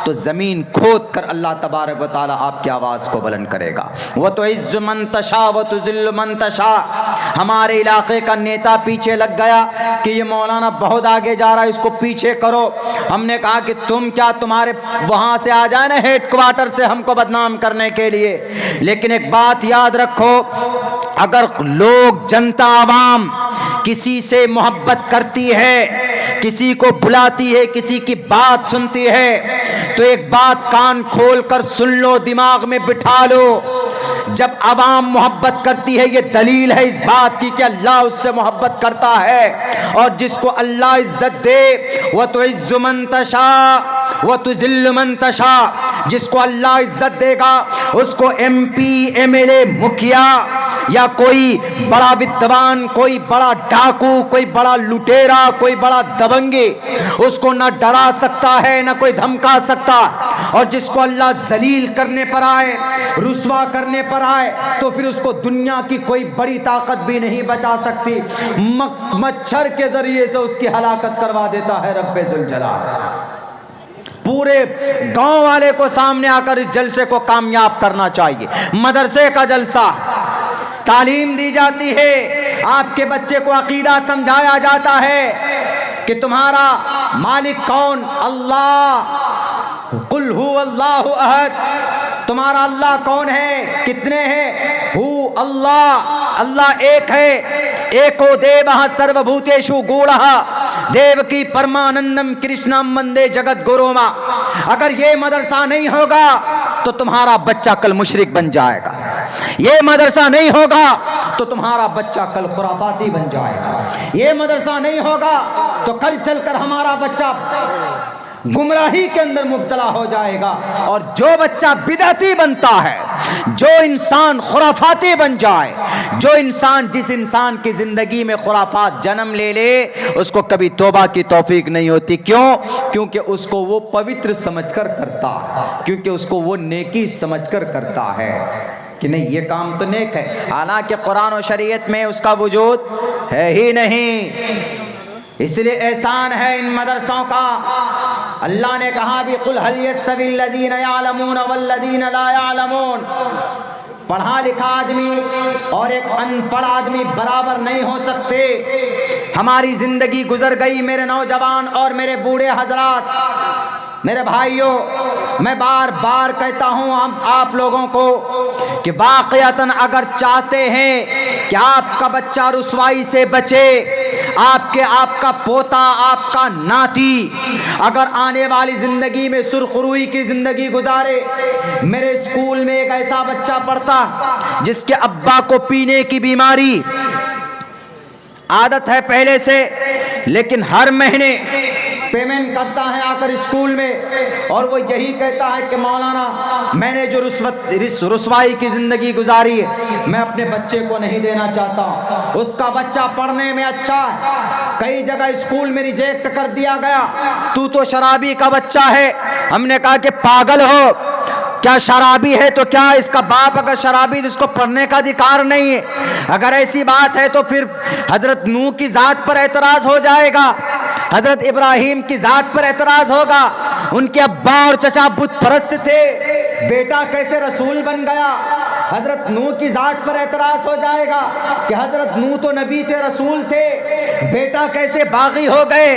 तो ज़मीन खोद कर अल्लाह तबारक व तआला आपकी आवाज़ को बुलंद करेगा। वह तो इज़्ज़ु मन तशा व तुज़िल्लु मन तशा। हमारे इलाके का नेता पीछे लग गया कि ये मौलाना बहुत आगे जा रहा है, इसको पीछे करो। हमने कहा कि तुम क्या, तुम्हारे वहाँ से आ जाए ना हेडक्वार्टर से हमको बदनाम करने के लिए। लेकिन एक बात याद रखो, अगर लोग, जनता, आवाम किसी से मोहब्बत करती है, किसी को बुलाती है, किसी की बात सुनती है, तो एक बात कान खोल कर सुन लो, दिमाग में बिठा लो। जब आवाम मोहब्बत करती है, ये दलील है इस बात की कि अल्लाह उससे मोहब्बत करता है। और जिसको अल्लाह इज्जत दे, वह तो इज़्ज़ु मन तशा वह तो ज़िल्लु मन तशा, जिसको अल्लाह इज्जत देगा उसको MP, MLA, मुखिया या कोई बड़ा विद्वान, कोई बड़ा डाकू, कोई बड़ा लुटेरा, कोई बड़ा दबंगी, उसको ना डरा सकता है ना कोई धमका सकता। और जिसको अल्लाह जलील करने पर आए, रुस्वा करने पर आए, तो फिर उसको दुनिया की कोई बड़ी ताकत भी नहीं बचा सकती। मच्छर के जरिए से उसकी हलाकत करवा देता है रब्बे जुल जलाल। पूरे गांव वाले को सामने आकर इस जलसे को कामयाब करना चाहिए। मदरसे का जलसा, तालीम दी जाती है, आपके बच्चे को अकीदा समझाया जाता है कि तुम्हारा मालिक कौन, अल्लाह, कुल हु अल्लाहु अहद, तुम्हारा अल्लाह कौन है, कितने हैं, हु अल्लाह, अल्लाह एक है, एको देवः सर्वभूतेषु गूढ़ः देवकी परमानंदम कृष्णम वंदे जगत गुरुमा। अगर ये मदरसा नहीं होगा तो तुम्हारा बच्चा कल मुशरिक बन जाएगा, ये मदरसा नहीं होगा तो तुम्हारा बच्चा कल खुराफाती बन जाएगा, ये मदरसा नहीं होगा तो कल चलकर हमारा बच्चा गुमराही के अंदर मुब्तला हो जाएगा। और जो बच्चा बिदअती बनता है, जो इंसान खुराफाती बन जाए, जो इंसान, जिस इंसान की जिंदगी में खुराफात जन्म ले ले, उसको कभी तौबा की तौफीक नहीं होती। क्यों? क्योंकि उसको वो पवित्र समझकर करता है, क्योंकि उसको वो नेकी समझकर करता है कि नहीं ये काम तो नेक है, हालांकि कुरान और शरीयत में उसका वजूद है ही नहीं। इसलिए एहसान है इन मदरसों का। अल्लाह ने कहा भी, कुल हल यस्तविल लज़ीना यअलमून वल्लज़ीना ला यअलमून। पढ़ा लिखा आदमी और एक अनपढ़ आदमी बराबर नहीं हो सकते। हमारी जिंदगी गुजर गई मेरे नौजवान और मेरे बूढ़े हजरात, मेरे भाइयों, मैं बार बार कहता हूँ आप लोगों को कि वाक़यतन अगर चाहते हैं कि आपका बच्चा रुसवाई से बचे, आपका पोता, आपका नाती अगर आने वाली ज़िंदगी में सुरखरुई की ज़िंदगी गुजारे। मेरे स्कूल में एक ऐसा बच्चा पढ़ता जिसके अब्बा को पीने की बीमारी आदत है पहले से, लेकिन हर महीने पेमेंट करता है आकर स्कूल में, और वो यही कहता है कि मौलाना मैंने जो रुसवाई की ज़िंदगी गुजारी है, मैं अपने बच्चे को नहीं देना चाहता। उसका बच्चा पढ़ने में अच्छा है, कई जगह स्कूल में रिजेक्ट कर दिया गया, तू तो शराबी का बच्चा है। हमने कहा कि पागल हो क्या, शराबी है तो क्या, इसका बाप अगर शराबी तो इसको पढ़ने का अधिकार नहीं है। अगर ऐसी बात है तो फिर हजरत नूह की ज़ात पर एतराज़ हो जाएगा, हजरत इब्राहिम की ज़ात पर एतराज़ होगा। उनके अब्बा और चचा बुत परस्त थे, बेटा कैसे रसूल बन गया। हजरत नूह की जात पर एतराज हो जाएगा कि हजरत नूह तो नबी थे, रसूल थे, बेटा कैसे बागी हो गए।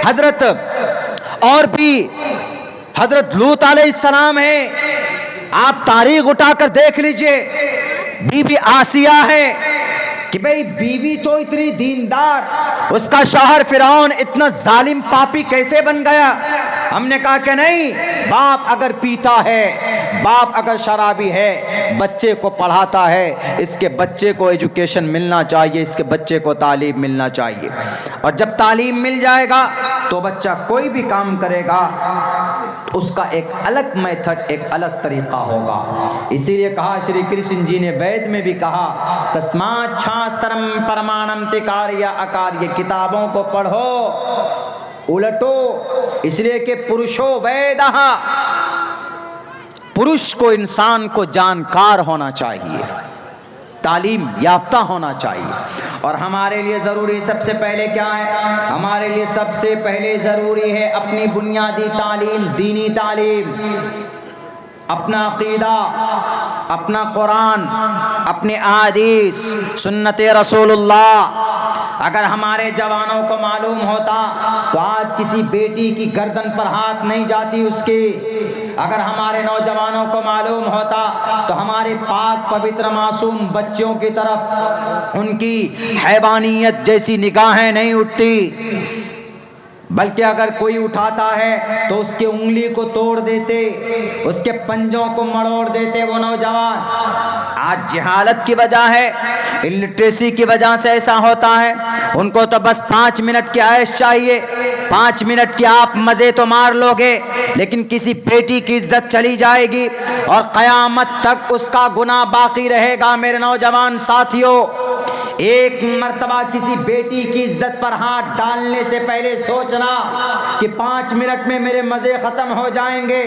हजरत और भी हजरत लूत अलैहिस्सलाम है, आप तारीख उठाकर देख लीजिए। बीबी आसिया है कि भाई बीवी तो इतनी दीनदार, उसका शौहर फिरौन इतना जालिम पापी कैसे बन गया। हमने कहा कि नहीं, बाप अगर पीता है, बाप अगर शराबी है, बच्चे को पढ़ाता है, इसके बच्चे को एजुकेशन मिलना चाहिए, इसके बच्चे को तालीम मिलना चाहिए। और जब तालीम मिल जाएगा तो बच्चा कोई भी काम करेगा, उसका एक अलग मेथड, एक अलग तरीका होगा। इसीलिए कहा श्री कृष्ण जी ने वेद में भी कहा, तस्मात् शास्त्रम परमाणम ते कार्य अकार्य, किताबों को पढ़ो, उलटो। इसलिए कि पुरुषो वेदः, पुरुष को, इंसान को जानकार होना चाहिए, तालीम याफ्ता होना चाहिए। और हमारे लिए ज़रूरी सबसे पहले क्या है? हमारे लिए सबसे पहले ज़रूरी है अपनी बुनियादी तालीम, दीनी तालीम, अपना अक़ीदा, अपना कुरान, अपने अहादीस, सुन्नत रसूलुल्लाह। अगर हमारे जवानों को मालूम होता तो आज किसी बेटी की गर्दन पर हाथ नहीं जाती उसकी। अगर हमारे नौजवानों को मालूम होता तो हमारे पाक पवित्र मासूम बच्चों की तरफ उनकी हैवानियत जैसी निगाहें नहीं उठती, बल्कि अगर कोई उठाता है तो उसकी उंगली को तोड़ देते, उसके पंजों को मरोड़ देते वो नौजवान। आज जहालत की वजह है, इलिटरेसी की वजह से ऐसा होता है। उनको तो बस 5 मिनट की ऐश चाहिए, 5 मिनट की आप मज़े तो मार लोगे, लेकिन किसी बेटी की इज्जत चली जाएगी और क़यामत तक उसका गुनाह बाकी रहेगा। मेरे नौजवान साथियों, एक मर्तबा किसी बेटी की इज्जत पर हाथ डालने से पहले सोचना कि 5 मिनट में मेरे मज़े ख़त्म हो जाएंगे,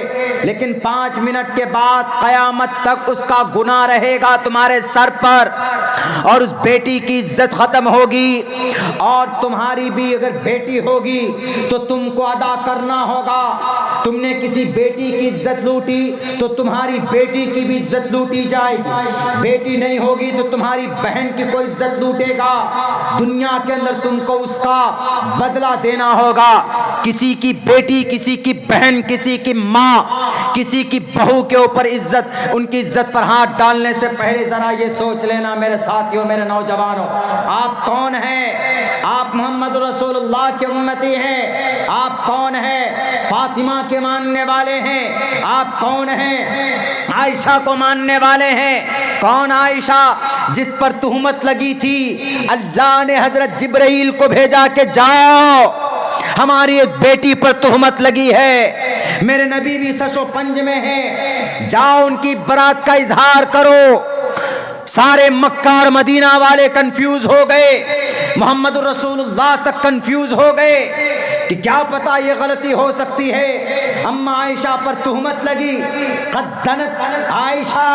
लेकिन 5 मिनट के बाद क़यामत तक उसका गुनाह रहेगा तुम्हारे सर पर और उस बेटी की इज्जत ख़त्म होगी। और तुम्हारी भी अगर बेटी होगी तो तुमको अदा करना होगा। तुमने किसी बेटी की इज्जत लूटी तो तुम्हारी बेटी की भी इज्जत लूटी जाएगी। बेटी नहीं होगी तो तुम्हारी बहन की कोई इज्जत लूटेगा। दुनिया के अंदर तुमको उसका बदला देना होगा। किसी की बेटी, किसी की बहन, किसी की माँ, किसी की बहू के ऊपर इज्जत, उनकी इज्जत पर हाथ डालने से पहले जरा ये सोच लेना मेरे साथियों, मेरे नौजवानों, आप कौन हैं? आप मोहम्मद रसूलुल्लाह के उम्मती हैं। आप कौन हैं? फातिमा के मानने वाले हैं। आप कौन हैं? आयशा को मानने वाले हैं। कौन आयशा जिस पर तुहमत लगी थी? अल्लाह ने हजरत जिब्राइल को भेजा कि जाओ, हमारी एक बेटी पर तुहमत लगी है, मेरे नबी भी सशो पंज में हैं, जाओ उनकी बरात का इजहार करो। सारे मक्का और मदीना वाले कंफ्यूज हो गए, मोहम्मद रसूलुल्लाह तक कंफ्यूज हो गए कि क्या पता ये गलती हो सकती है। अम्मा आयशा पर तुहमत लगी, क़द ज़नत आयशा,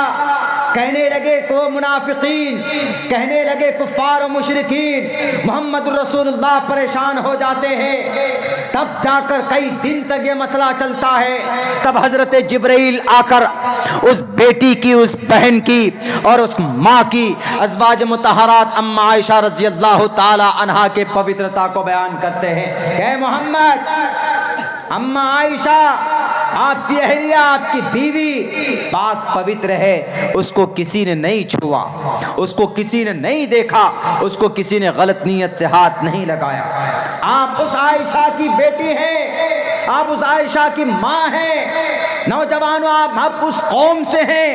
कहने लगे को मुनाफिकीन, कहने लगे कुफ़ार और मुशरिकीन। मोहम्मद रसूलुल्लाह परेशान हो जाते हैं। तब जाकर कई दिन तक ये मसला चलता है। तब हजरत जिब्राइल आकर उस बेटी की, उस बहन की और उस माँ की, अज़वाज मुतहरात अम्मा आयशा रज़ी अल्लाह ताला अन्हा के पवित्रता को बयान करते हैं कि मोहम्मद, अम्मा आयशा आपकी अहलिया, आपकी बीवी पाक पवित्र है, उसको किसी ने नहीं छुआ, उसको किसी ने नहीं देखा, उसको किसी ने गलत नीयत से हाथ नहीं लगाया। आप उस आयशा की बेटी हैं, आप उस आयशा की माँ हैं। नौजवानों, आप उस कौम से हैं।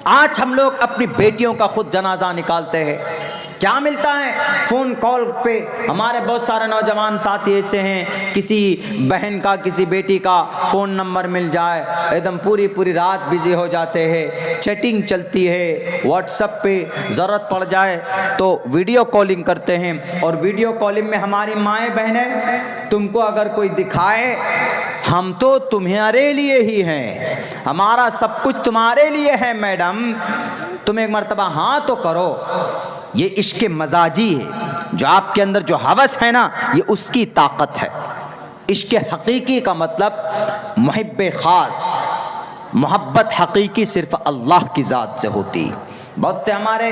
आज हम लोग अपनी बेटियों का खुद जनाजा निकालते हैं। क्या मिलता है? फ़ोन कॉल पे हमारे बहुत सारे नौजवान साथी ऐसे हैं, किसी बहन का, किसी बेटी का फ़ोन नंबर मिल जाए, एकदम पूरी पूरी रात बिज़ी हो जाते हैं, चैटिंग चलती है, व्हाट्सएप पे ज़रूरत पड़ जाए तो वीडियो कॉलिंग करते हैं। और वीडियो कॉलिंग में हमारी माएँ बहनें तुमको अगर कोई दिखाए, हम तो तुम्हारे लिए ही हैं, हमारा सब कुछ तुम्हारे लिए है मैडम, तुम एक मर्तबा हाँ तो करो। ये इश्क़ मजाजी है, जो आपके अंदर जो हवस है ना, ये उसकी ताकत है। इश्क़ हकीकी का मतलब मुहिब्बे ख़ास, मोहब्बत हकीकी सिर्फ अल्लाह की ज़ात से होती। बहुत से हमारे,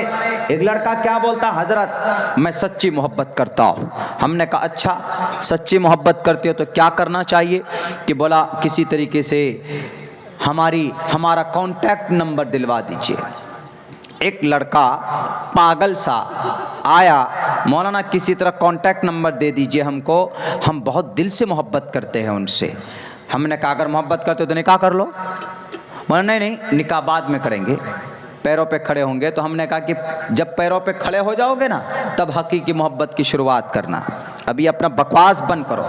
एक लड़का क्या बोलता, हज़रत मैं सच्ची मोहब्बत करता हूँ। हमने कहा अच्छा सच्ची मोहब्बत करते हो तो क्या करना चाहिए? कि बोला किसी तरीके से हमारा कॉन्टैक्ट नंबर दिलवा दीजिए। एक लड़का पागल सा आया, मौलाना किसी तरह कॉन्टैक्ट नंबर दे दीजिए हमको, हम बहुत दिल से मोहब्बत करते हैं उनसे। हमने कहा अगर मोहब्बत करते हो तो निकाह कर लो। बोला नहीं नहीं निकाह बाद में करेंगे, पैरों पे खड़े होंगे। तो हमने कहा कि जब पैरों पे खड़े हो जाओगे ना तब हकीकी मोहब्बत की शुरुआत करना, अभी अपना बकवास बंद करो।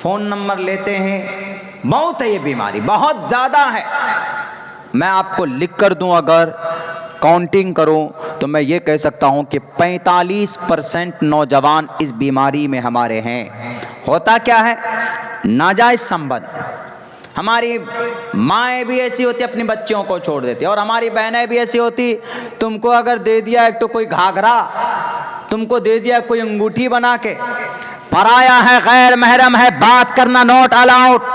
फ़ोन नंबर लेते हैं, बहुत है ये बीमारी, बहुत ज़्यादा है। मैं आपको लिख कर दूं, अगर काउंटिंग करूं तो मैं ये कह सकता हूं कि 45% नौजवान इस बीमारी में हमारे हैं। होता क्या है, नाजायज़ संबंध। हमारी माएँ भी ऐसी होती अपनी बच्चियों को छोड़ देती, और हमारी बहनें भी ऐसी होती, तुमको अगर दे दिया एक तो कोई घाघरा, तुमको दे दिया कोई अंगूठी बना के, पराया है, गैर महरम है, बात करना not allowed.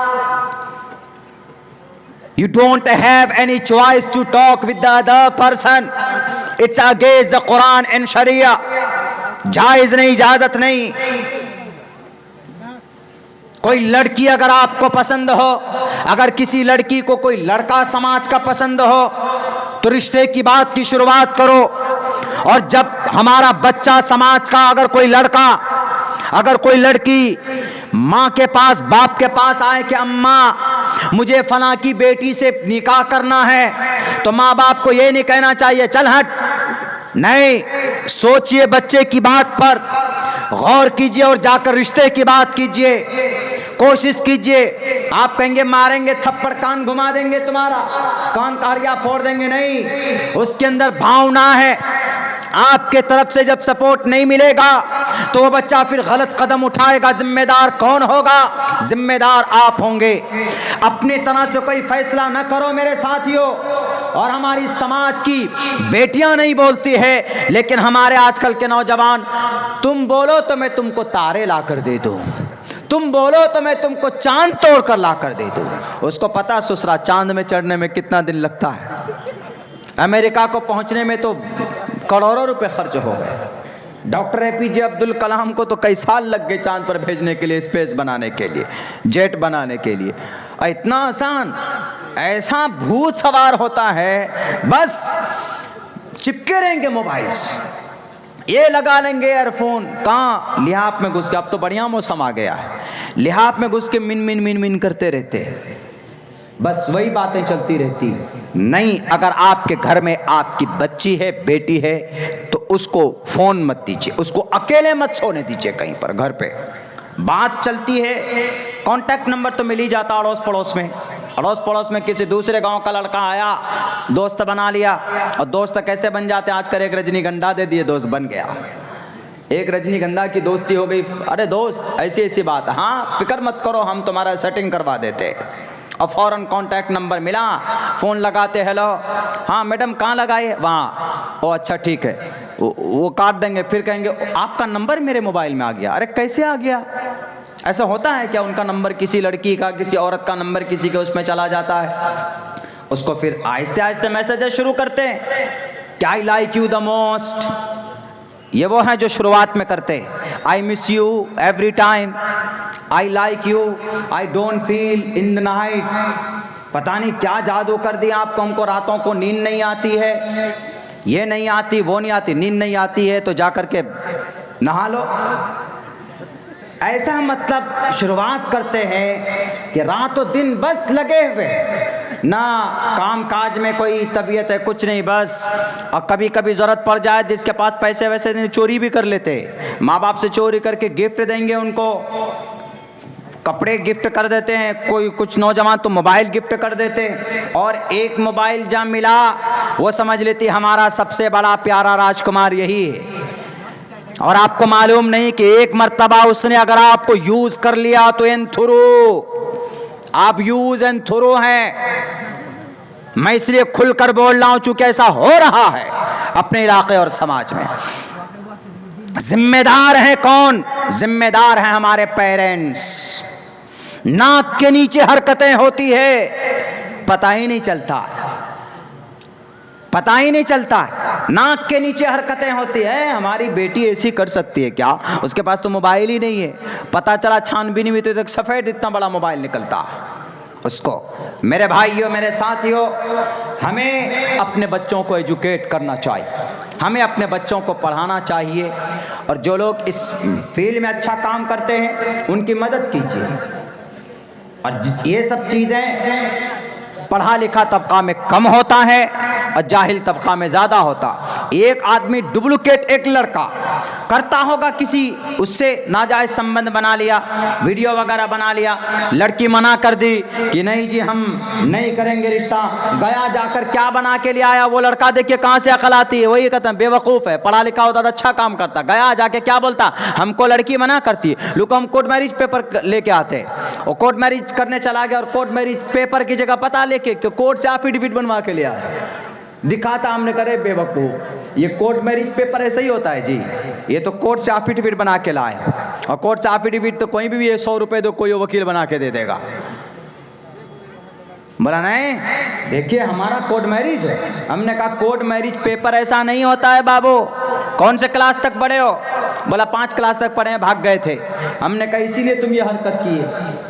You don't have any choice to talk with the other person. It's against the Quran and Sharia. जायज नहीं, इजाजत नहीं। कोई लड़की अगर आपको पसंद हो, अगर किसी लड़की को कोई लड़का समाज का पसंद हो तो रिश्ते की बात की शुरुआत करो। और जब हमारा बच्चा समाज का, अगर कोई लड़का, अगर कोई लड़की माँ के पास, बाप के पास आए कि अम्मा मुझे फला की बेटी से निकाह करना है, तो माँ बाप को ये नहीं कहना चाहिए चल हट। नहीं, सोचिए बच्चे की बात पर, गौर कीजिए और जाकर रिश्ते की बात कीजिए, कोशिश कीजिए। आप कहेंगे मारेंगे थप्पड़, कान घुमा देंगे, तुम्हारा कान कारिया फोड़ देंगे, नहीं, उसके अंदर भावना है। आपके तरफ से जब सपोर्ट नहीं मिलेगा तो वो बच्चा फिर गलत कदम उठाएगा। जिम्मेदार कौन होगा? जिम्मेदार आप होंगे। अपनी तरह से कोई फैसला न करो मेरे साथियों। और हमारी समाज की बेटियां नहीं बोलती है, लेकिन हमारे आजकल के नौजवान, तुम बोलो तो मैं तुमको तारे ला कर दे दूं, तुम बोलो तो मैं तुमको चांद तोड़ कर ला कर दे दूं। उसको पता ससुरा चांद में चढ़ने में कितना दिन लगता है, अमेरिका को पहुंचने में तो करोड़ों रुपए खर्च हो गए। डॉक्टर APJ अब्दुल कलाम को तो कई साल लग गए चांद पर भेजने के लिए, स्पेस बनाने के लिए, जेट बनाने के लिए। और इतना आसान, ऐसा भूत सवार होता है, बस चिपके रहेंगे मोबाइल से, ये लगा लेंगे ईयरफोन, कहाँ लिहाफ में घुस के, अब तो बढ़िया मौसम आ गया है, लिहाफ में घुस के मिन मिन मिन मिन करते रहते हैं, बस वही बातें चलती रहती। नहीं, अगर आपके घर में आपकी बच्ची है, बेटी है, तो उसको फोन मत दीजिए, उसको अकेले मत सोने दीजिए कहीं पर, घर पे बात चलती है। कांटेक्ट नंबर तो मिल ही जाता अड़ोस पड़ोस में, अड़ोस पड़ोस में किसी दूसरे गांव का लड़का आया, दोस्त बना लिया। और दोस्त कैसे बन जाते हैं आजकल, एक रजनीगंधा दे दिए, दोस्त बन गया, एक रजनीगंधा की दोस्ती हो गई। अरे दोस्त ऐसी ऐसी बात, हाँ फिक्र मत करो, हम तुम्हारा सेटिंग करवा देते। और फ़ौरन कांटेक्ट नंबर मिला, फ़ोन लगाते, हेलो हाँ मैडम कहाँ लगाए, वहाँ, ओ अच्छा ठीक है, वो काट देंगे, फिर कहेंगे आपका नंबर मेरे मोबाइल में आ गया। अरे कैसे आ गया? ऐसा होता है क्या? उनका नंबर किसी लड़की का, किसी औरत का नंबर किसी के उसमें चला जाता है, उसको फिर आहिस्ते आहिस्ते मैसेजेस शुरू करते हैं कि I like you the most. ये वो हैं जो शुरुआत में करते, I miss you every time, I like you, I don't feel in the night. पता नहीं क्या जादू कर दिया आपको, हमको रातों को नींद नहीं आती है, ये नहीं आती, वो नहीं आती, नींद नहीं आती है तो जा कर के नहा लो। ऐसा मतलब शुरुआत करते हैं कि रातों दिन बस लगे हुए, ना काम काज में कोई तबीयत है, कुछ नहीं, बस। और कभी कभी ज़रूरत पड़ जाए, जिसके पास पैसे वैसे नहीं, चोरी भी कर लेते, माँ बाप से चोरी करके गिफ्ट देंगे उनको, कपड़े गिफ्ट कर देते हैं, कोई कुछ नौजवान तो मोबाइल गिफ्ट कर देते। और एक मोबाइल जहाँ मिला वो समझ लेती हमारा सबसे बड़ा प्यारा राजकुमार यही है। और आपको मालूम नहीं कि एक मर्तबा उसने अगर आपको यूज कर लिया तो एन थ्रू, आप यूज एंड थ्रू हैं। मैं इसलिए खुलकर बोल रहा हूं चूंकि ऐसा हो रहा है अपने इलाके और समाज में। जिम्मेदार है कौन? जिम्मेदार है हमारे पेरेंट्स। नाक के नीचे हरकतें होती है, पता ही नहीं चलता, पता ही नहीं चलता। नाक के नीचे हरकतें होती है। हमारी बेटी ऐसी कर सकती है क्या? उसके पास तो मोबाइल ही नहीं है। पता चला छानबीन हुई तो एक सफ़ेद इतना बड़ा मोबाइल निकलता उसको। मेरे भाइयों, मेरे साथियों, हमें अपने बच्चों को एजुकेट करना चाहिए, हमें अपने बच्चों को पढ़ाना चाहिए। और जो लोग इस फील्ड में अच्छा काम करते हैं उनकी मदद कीजिए। और ये सब चीज़ें पढ़ा लिखा तबका में कम होता है और जाहिल तबका में ज़्यादा होता। एक आदमी डुप्लीकेट एक लड़का करता होगा, किसी उससे नाजायज़ संबंध बना लिया, वीडियो वगैरह बना लिया, लड़की मना कर दी कि नहीं जी हम नहीं करेंगे रिश्ता, गया जाकर क्या बना के ले आया वो लड़का। देखिए कहाँ से अकल आती है। वही कहता है बेवकूफ़ है, पढ़ा लिखा होता तो अच्छा काम करता। गया जाके क्या बोलता, हमको लड़की मना करती है। लोग हम कोर्ट मैरिज पेपर लेके आते और कोर्ट मैरिज करने चला गया और कोर्ट मैरिज पेपर की जगह पता लेके कोर्ट से एफिडेविट बनवा के ले आया, दिखाता। हमने करे बेवकूफ़, ये कोर्ट मैरिज पेपर ऐसा ही होता है जी। ये तो कोर्ट से एफिडेविट बना के लाया और कोर्ट से एफिडेविट तो कोई भी 100 रुपये दो कोई वकील बना के दे देगा। बोला नहीं, देखिए हमारा कोर्ट मैरिज है। हमने कहा कोर्ट मैरिज पेपर ऐसा नहीं होता है बाबू। कौन से क्लास तक पढ़े हो? बोला 5 क्लास तक पढ़े हैं, भाग गए थे। हमने कहा इसीलिए तुम ये हरकत की है।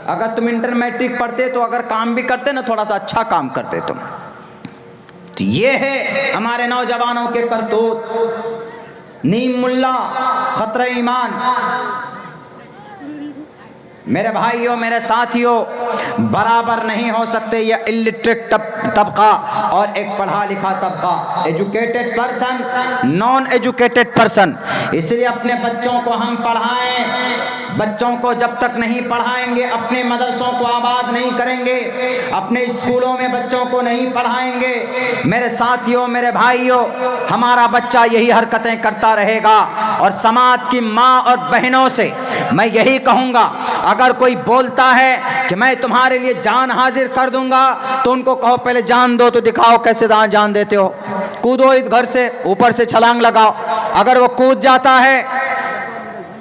अगर तुम इंटर मैट्रिक पढ़ते तो अगर काम भी करते ना, थोड़ा सा अच्छा काम करते तुम। तो ये है हमारे नौजवानों के करतूत। नीम मुल्ला खतरा ईमान। मेरे भाइयों, मेरे साथियों, बराबर नहीं हो सकते ये इलिटरेट तबका और एक पढ़ा लिखा तबका, educated person, non educated person. इसलिए अपने बच्चों को हम पढ़ाएं। बच्चों को जब तक नहीं पढ़ाएंगे, अपने मदरसों को आबाद नहीं करेंगे, अपने स्कूलों में बच्चों को नहीं पढ़ाएंगे, मेरे साथियों, मेरे भाइयों, हमारा बच्चा यही हरकतें करता रहेगा। और समाज की माँ और बहनों से मैं यही कहूँगा, अगर कोई बोलता है कि मैं तुम्हारे लिए जान हाजिर कर दूंगा, तो उनको कहो पहले जान दो तो दिखाओ कैसे जान देते हो। कूदो इस घर से, ऊपर से छलांग लगाओ। अगर वो कूद जाता है,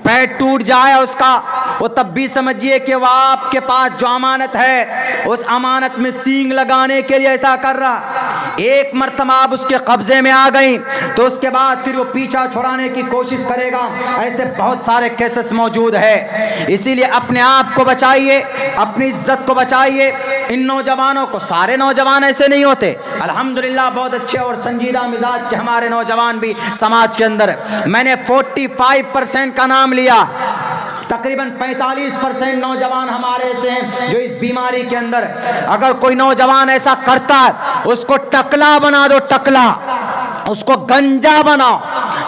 पैर टूट जाए उसका, वो तब भी समझिए कि वह आपके पास जो अमानत है, उस अमानत में सींग लगाने के लिए ऐसा कर रहा। एक मर्तबा आप उसके कब्जे में आ गई तो उसके बाद फिर वो पीछा छुड़ाने की कोशिश करेगा। ऐसे बहुत सारे केसेस मौजूद है। इसीलिए अपने आप को बचाइए, अपनी इज्जत को बचाइए। इन नौजवानों को, सारे नौजवान ऐसे नहीं होते, अल्हम्दुलिल्लाह बहुत अच्छे और संजीदा मिजाज के हमारे नौजवान भी समाज के अंदर। मैंने 45% का नाम लिया, तकरीबन 45% नौजवान हमारे से हैं जो इस बीमारी के अंदर। अगर कोई नौजवान ऐसा करता है, उसको टकला बना दो, टकला, उसको गंजा बनाओ,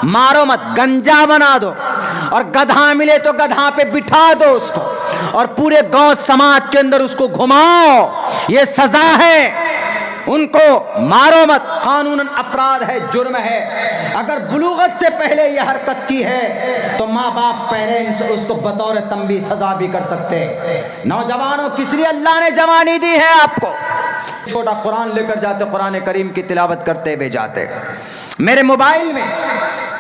मारो मत, गंजा बना दो। और गधा मिले तो गधा पे बिठा दो उसको, और पूरे गांव समाज के अंदर उसको घुमाओ। ये सजा है। उनको मारो मत, कानूनन अपराध है, जुर्म है। अगर बुलूगत से पहले यह हरकत की है तो माँ बाप, पेरेंट्स उसको बतौर तंबी सजा भी कर सकते हैं। नौजवानों, किस लिए अल्लाह ने जवानी दी है आपको? छोटा कुरान लेकर जाते, कुरान करीम की तिलावत करते हुए जाते। मेरे मोबाइल में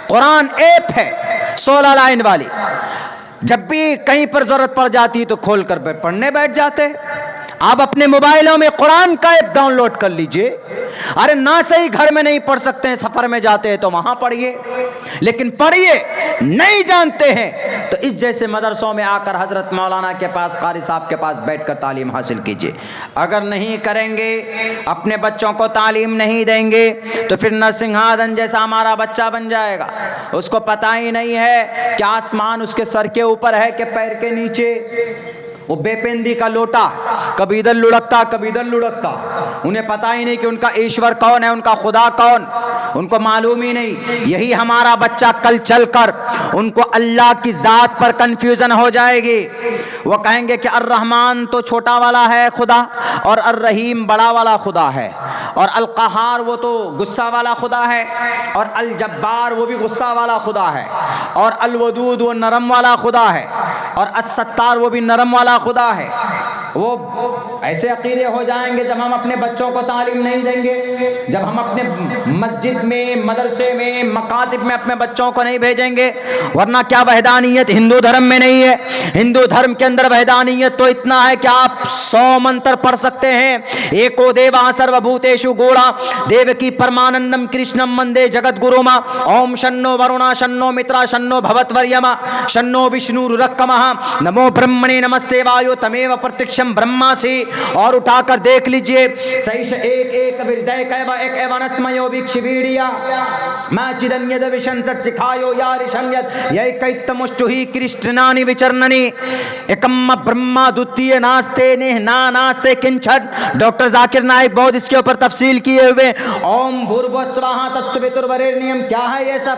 कुरान ऐप है 16 लाइन वाली। जब भी कहीं पर जरूरत पड़ जाती है तो खोल कर पढ़ने बैठ जाते। आप अपने मोबाइलों में कुरान का ऐप डाउनलोड कर लीजिए। अरे ना सही घर में नहीं पढ़ सकते हैं, सफ़र में जाते हैं तो वहाँ पढ़िए, लेकिन पढ़िए। नहीं जानते हैं तो इस जैसे मदरसों में आकर हज़रत मौलाना के पास, कारी साहब के पास बैठकर तालीम हासिल कीजिए। अगर नहीं करेंगे, अपने बच्चों को तालीम नहीं देंगे, तो फिर नरसिंहादन जैसा हमारा बच्चा बन जाएगा। उसको पता ही नहीं है कि आसमान उसके सर के ऊपर है कि पैर के नीचे। वो बेपेंदी का लोटा, कभी इधर लुढ़कता कभी इधर लुढ़कता। उन्हें पता ही नहीं कि उनका ईश्वर कौन है, उनका खुदा कौन, उनको मालूम ही नहीं। यही हमारा बच्चा कल चलकर उनको अल्लाह की ज़ात पर कंफ्यूजन हो जाएगी। वो कहेंगे कि अर्रहमान तो छोटा वाला है खुदा, और अर्रहीम बड़ा वाला खुदा है, और अल-क़हार वो तो गुस्सा वाला खुदा है, और अल-जब्बार वो भी गुस्सा वाला खुदा है, और अल-वदूद वो नरम वाला खुदा है, और अस-सत्तार वो भी नरम वाला खुदा है। वो ऐसे अकीदे हो जाएंगे जब हम अपने बच्चों को तालीम नहीं देंगे, जब हम अपने मस्जिद में, मदरसे में, मकातिब में अपने बच्चों को नहीं भेजेंगे। वरना क्या वहदानियत हिंदू धर्म में नहीं है? हिंदू धर्म के अंदर वहदानियत तो इतना है कि आप 100 मंत्र पढ़ सकते हैं। एको देवा सर्वभूतेषु गूढ़ा देवकी परमानंदम कृष्णम वंदे जगत गुरुमा। ओम शन्नो वरुणा शन्नो मित्रा शन्नो भवत्वर्यमा शन्नो विष्णुरुरक्कमः नमो ब्रह्मणे नमस्ते वायो तमेव प्रत्यक्षम ब्रह्मा से। और उठाकर देख लीजिए, सही से एक एक हृदय कैव एक एवनस्मयो विक्षवीडिया मैं चिदन्यद विशंसत सिखायो यार संयत यह कैतमुष्टु ही कृष्णानि विचरणनि एकम ब्रह्मा द्वितीय नास्ते ने ना नास्ते किंचन। डॉक्टर जाकिर नाइक बहुत इसके ऊपर तफसील किए हुए। ओम भूर्भुवस्वाहा तत्सवितुर्वरेण्यम, क्या है ये सब?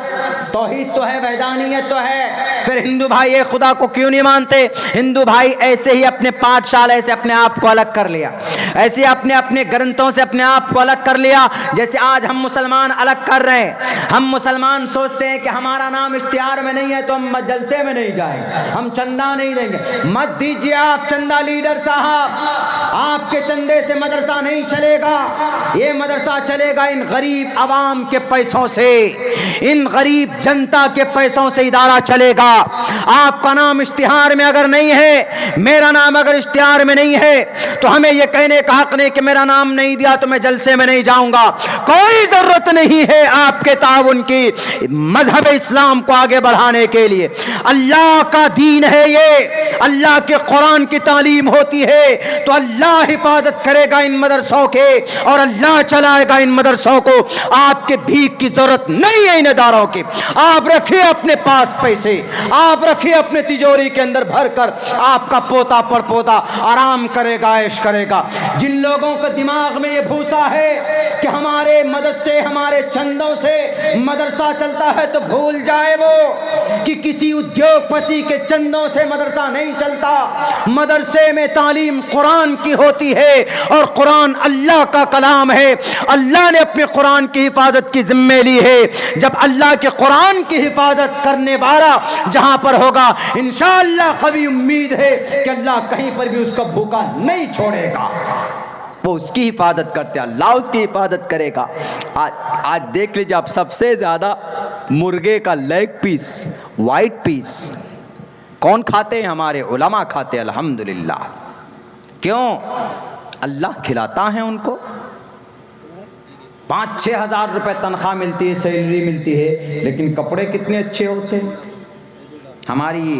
तौहीद तो है, वैदानियत तो है। फिर हिंदू भाई ये खुदा को क्यों नहीं मानते? हिंदू भाई ऐसे ही अपने पाठशाला से अपने आप को अलग कर लिया, ऐसे अपने अपने ग्रंथों से अपने आप को अलग कर लिया। जैसे आज हम मुसलमान अलग कर रहे हैं। हम मुसलमान सोचते हैं कि हमारा नाम इश्तिहार में नहीं है तो हम जलसे में नहीं जाएंगे, हम चंदा नहीं देंगे। मत दीजिए आप चंदा लीडर साहब, आपके चंदे से मदरसा नहीं चलेगा। ये मदरसा चलेगा इन गरीब आवाम के पैसों से, इन गरीब जनता के पैसों से इदारा चलेगा। आपका नाम इश्तिहार में अगर नहीं है, मेरा नाम अगर इश्तिहार में नहीं है, तो हमें यह कहने का हक नहीं कि मेरा नाम नहीं दिया तो मैं जलसे में नहीं जाऊंगा। कोई जरूरत नहीं है आपके ताउन की मजहब इस्लाम को आगे बढ़ाने के लिए। अल्लाह का दीन है ये, अल्लाह के कुरान की तालीम होती है, तो अल्लाह हिफाजत करेगा इन मदरसों के और अल्लाह चलाएगा इन मदरसों को। आपके भीख की जरूरत नहीं है इन इदारों की। आप रखिए अपने पास पैसे, आप रखिए अपने तिजोरी के अंदर भरकर, आपका पोता पड़पोता आराम करेगा, ऐश करेगा। जिन लोगों के दिमाग में ये भूसा है कि हमारे मदद से, हमारे चंदों से मदरसा चलता है, तो भूल जाए वो कि किसी उद्योगपति के चंदों से मदरसा नहीं चलता। मदरसे में तालीम कुरान की होती है और कुरान अल्लाह का कलाम है। अल्लाह ने अपने कुरान की हिफाजत की जिम्मे ली है। जब अल्लाह के कुरान की हिफाजत करने वाला जहां पर होगा, इंशाअल्लाह कभी उम्मीद है कि अल्लाह कहीं पर भी उसका भूखा नहीं छोड़ेगा। वो उसकी हिफाजत करते, अल्लाह उसकी हिफाजत करेगा। आज देख लीजिए आप, सबसे ज़्यादा मुर्गे का लेग पीस, वाइट पीस कौन खाते हैं? हमारे उलमा खाते हैं, अल्हम्दुलिल्लाह। क्यों? अल्लाह खिलाता है उनको। 5-6 हज़ार रुपये तनख्वाह मिलती है, सैलरी मिलती है, लेकिन कपड़े कितने अच्छे होते हैं। हमारी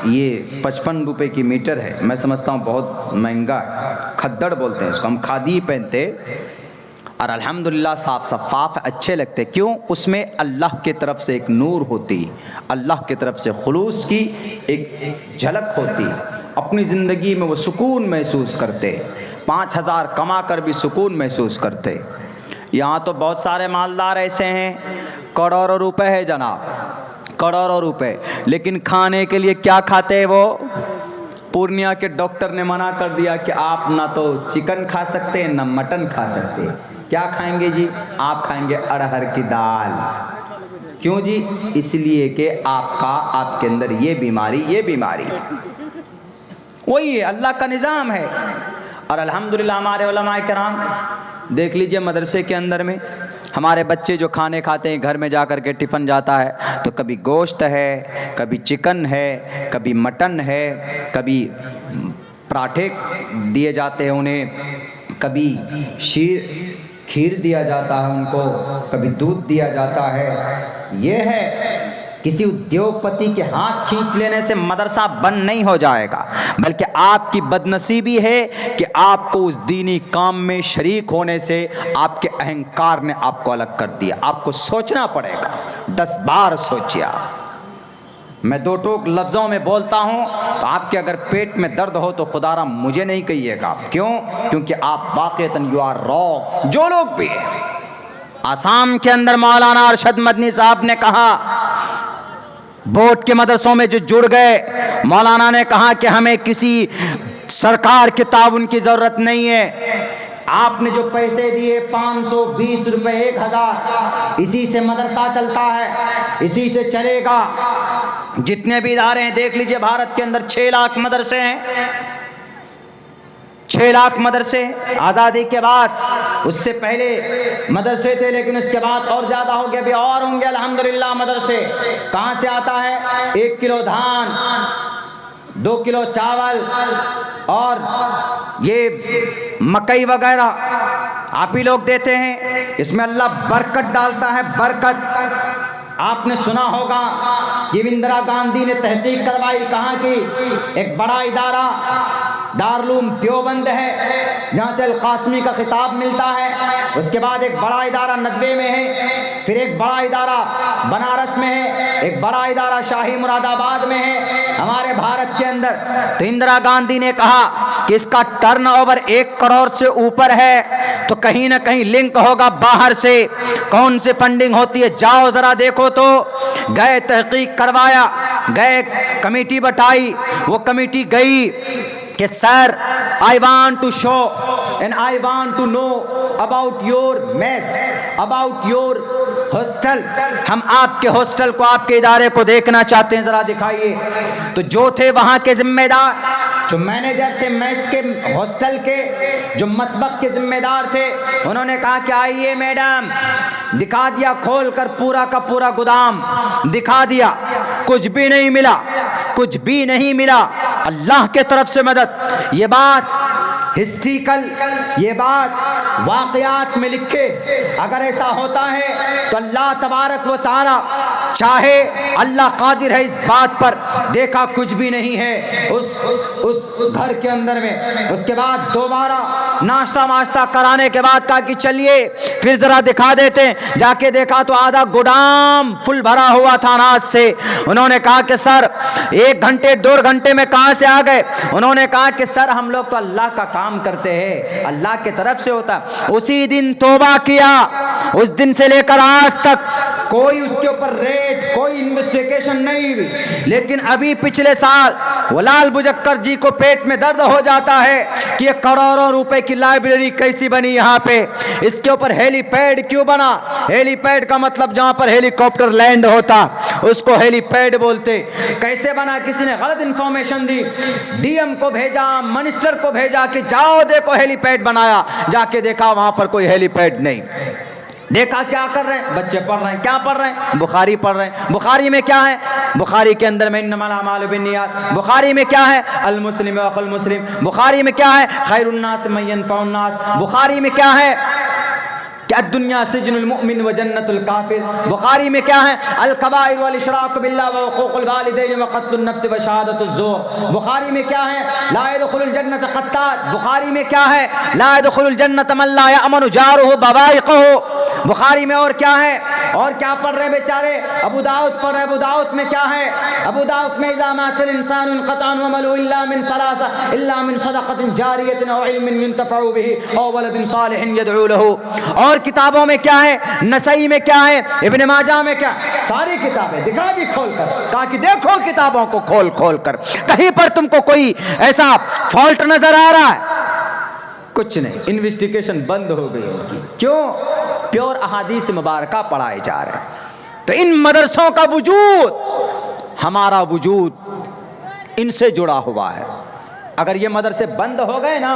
ये 55 रुपये की मीटर है, मैं समझता हूँ बहुत महंगा है, खद्दड़ बोलते हैं इसको। हम खादी पहनते और अल्हम्दुलिल्लाह साफ शफाफ अच्छे लगते। क्यों? उसमें अल्लाह की तरफ से एक नूर होती, अल्लाह की तरफ से खुलूस की एक झलक होती। अपनी ज़िंदगी में वो सुकून महसूस करते, 5,000 कमा कर भी सुकून महसूस करते। यहाँ तो बहुत सारे मालदार ऐसे हैं, करोड़ों रुपए है जनाब, करोड़ों रुपए, लेकिन खाने के लिए क्या खाते हैं वो? पूर्णिया के डॉक्टर ने मना कर दिया कि आप ना तो चिकन खा सकते हैं ना मटन खा सकते हैं। क्या खाएंगे जी? आप खाएंगे अरहर की दाल। क्यों जी? इसलिए कि आपके अंदर ये बीमारी वही है, अल्लाह का निज़ाम है। और अल्हम्दुलिल्लाह हमारे उलमा किराम देख लीजिए, मदरसे के अंदर में हमारे बच्चे जो खाने खाते हैं, घर में जा कर के टिफ़िन जाता है तो कभी गोश्त है, कभी चिकन है, कभी मटन है, कभी पराठे दिए जाते हैं उन्हें, कभी खीर दिया जाता है उनको, कभी दूध दिया जाता है। ये है, किसी उद्योगपति के हाथ खींच लेने से मदरसा बंद नहीं हो जाएगा, बल्कि आपकी बदनसीबी है कि आपको उस दीनी काम में शरीक होने से आपके अहंकार ने आपको अलग कर दिया। आपको सोचना पड़ेगा, 10 बार सोचिए आप। मैं 2 टोक लफ्ज़ों में बोलता हूँ, तो आपके अगर पेट में दर्द हो तो खुदारा मुझे नहीं कहिएगा। क्यों? क्योंकि आप वाक़ईतन यू आर रॉन्ग। जो लोग भी आसाम के अंदर मौलाना अरशद मदनी साहब ने कहा, बोर्ड के मदरसों में जो जुड़ गए, मौलाना ने कहा कि हमें किसी सरकार के ताउन की ज़रूरत नहीं है। आपने जो पैसे दिए 520 रुपये, 1000, इसी से मदरसा चलता है, इसी से चलेगा। जितने भी इदारे हैं देख लीजिए, भारत के अंदर 6 लाख मदरसे हैं। 6 लाख मदरसे आज़ादी के बाद, उससे पहले मदरसे थे लेकिन उसके बाद और ज़्यादा हो गए, अभी और होंगे अल्हम्दुलिल्लाह मदरसे। कहाँ से आता है? 1 किलो धान, 2 किलो चावल और ये मकई वगैरह आप ही लोग देते हैं। इसमें अल्लाह बरकत डालता है, बरकत। आपने सुना होगा कि इंदिरा गांधी ने तहकीक करवाई, कहाँ की? एक बड़ा इदारा दारुल देवबंद है जहाँ से अल-कासमी का खिताब मिलता है। उसके बाद एक बड़ा इदारा नदवे में है, फिर एक बड़ा इदारा बनारस में है, एक बड़ा इदारा शाही मुरादाबाद में है हमारे भारत के अंदर। तो इंदिरा गांधी ने कहा कि इसका टर्नओवर 1 करोड़ से ऊपर है तो कहीं ना कहीं लिंक होगा बाहर से, कौन सी फंडिंग होती है, जाओ जरा देखो। तो गए, तहकीक करवाया, गए, कमेटी बैठाई, वो कमेटी गई कि sir I want to show and I want to know about your mess, about your hostel. हम आपके हॉस्टल को, आपके इदारे को देखना चाहते हैं, जरा दिखाइए। तो जो थे वहां के जिम्मेदार, जो मैनेजर थे मेस के, हॉस्टल के, जो मतबख के जिम्मेदार थे, उन्होंने कहा कि आइए मैडम। दिखा दिया खोल कर पूरा का पूरा गोदाम दिखा दिया, कुछ भी नहीं मिला, कुछ भी नहीं मिला। अल्लाह के तरफ से मदद। ये बात हिस्ट्रिकल, ये बात वाक़यात में लिखे। अगर ऐसा होता है तो अल्लाह तबारक व तआला चाहे, अल्लाह कादिर है इस बात पर। देखा कुछ भी नहीं है उस घर के अंदर में। उसके बाद दोबारा नाश्ता वाश्ता कराने के बाद कहा कि चलिए फिर जरा दिखा देते हैं। जाके देखा तो आधा गोदाम फुल भरा हुआ था अनाज से। उन्होंने कहा कि सर 1 घंटे 2 घंटे में कहाँ से आ गए? उन्होंने कहा कि सर हम लोग तो अल्लाह का काम करते हैं, अल्लाह के तरफ से होता। उसी दिन तौबा किया, उस दिन से लेकर आज तक कोई उसके ऊपर रेड, कोई इन्वेस्टिगेशन नहीं हुई। लेकिन अभी पिछले साल वो लाल बुजक्कर जी को पेट में दर्द हो जाता है कि ये करोड़ों रुपए की लाइब्रेरी कैसी बनी यहाँ पे, इसके ऊपर हेलीपैड क्यों बना? हेलीपैड का मतलब जहाँ पर हेलीकॉप्टर लैंड होता उसको हेलीपैड बोलते। कैसे बना? किसी ने गलत इंफॉर्मेशन दी, डीएम को भेजा, मिनिस्टर को भेजा कि जाओ देखो हेलीपैड बनाया। जाके देखा वहाँ पर कोई हेलीपैड नहीं। देखा क्या कर रहे हैं? बच्चे पढ़ रहे हैं। क्या पढ़ रहे हैं? बुखारी पढ़ रहे हैं। बुखारी में क्या है? बुखारी के अंदर में इन्नमल अमालु बिन्नियात। बुखारी में क्या है? अल मुस्लिम व अखुल मुस्लिम। बुखारी में क्या है? खैरुन नास मन यनफउन नास। बुखारी में क्या है? क्या दुनिया सिजनुल मुमिन व जन्नतुल काफिर। बुखारी में क्या है? अल कबाइर वल इशराक बिल्लाह व हुकूकुल वालिदैन व क़त्लुन नफ्स व शहादतुज़ ज़ूर। बुखारी में क्या है? ला यदखुलुल जन्नत क़त्ताल। बुखारी में क्या है? ला यदखुलुल जन्नत मन ला यअमनु जारुहु बवाइक़हु। बुखारी में और क्या है? और क्या पढ़ रहे बेचारे? अबू दाऊद पढ़ रहे। अबू दाऊद में क्या है? अबू दाऊद में इज़ा मातल इंसानु इनक़तअ अमलुहु इल्ला मिन सलासा इल्ला मिन सदक़तिन जारियतिन औ इल्मिन युंतफ़अु बिही औ वलदिन सालिहिन यदऊ लहू। और किताबों में क्या है? नसई में क्या है? इब्न माजा में क्या? सारी किताबें दिखा दी खोल कर। कहा कि देखो किताबों को खोल खोल कर, कहीं पर तुमको कोई ऐसा फॉल्ट नजर आ रहा है? कुछ नहीं। इन्वेस्टिगेशन बंद हो गई उनकी। क्यों? प्योर अहादीस मुबारका पढ़ाए जा रहे हैं। तो इन मदरसों का वजूद, हमारा वजूद इनसे जुड़ा हुआ है। अगर ये मदरसे बंद हो गए ना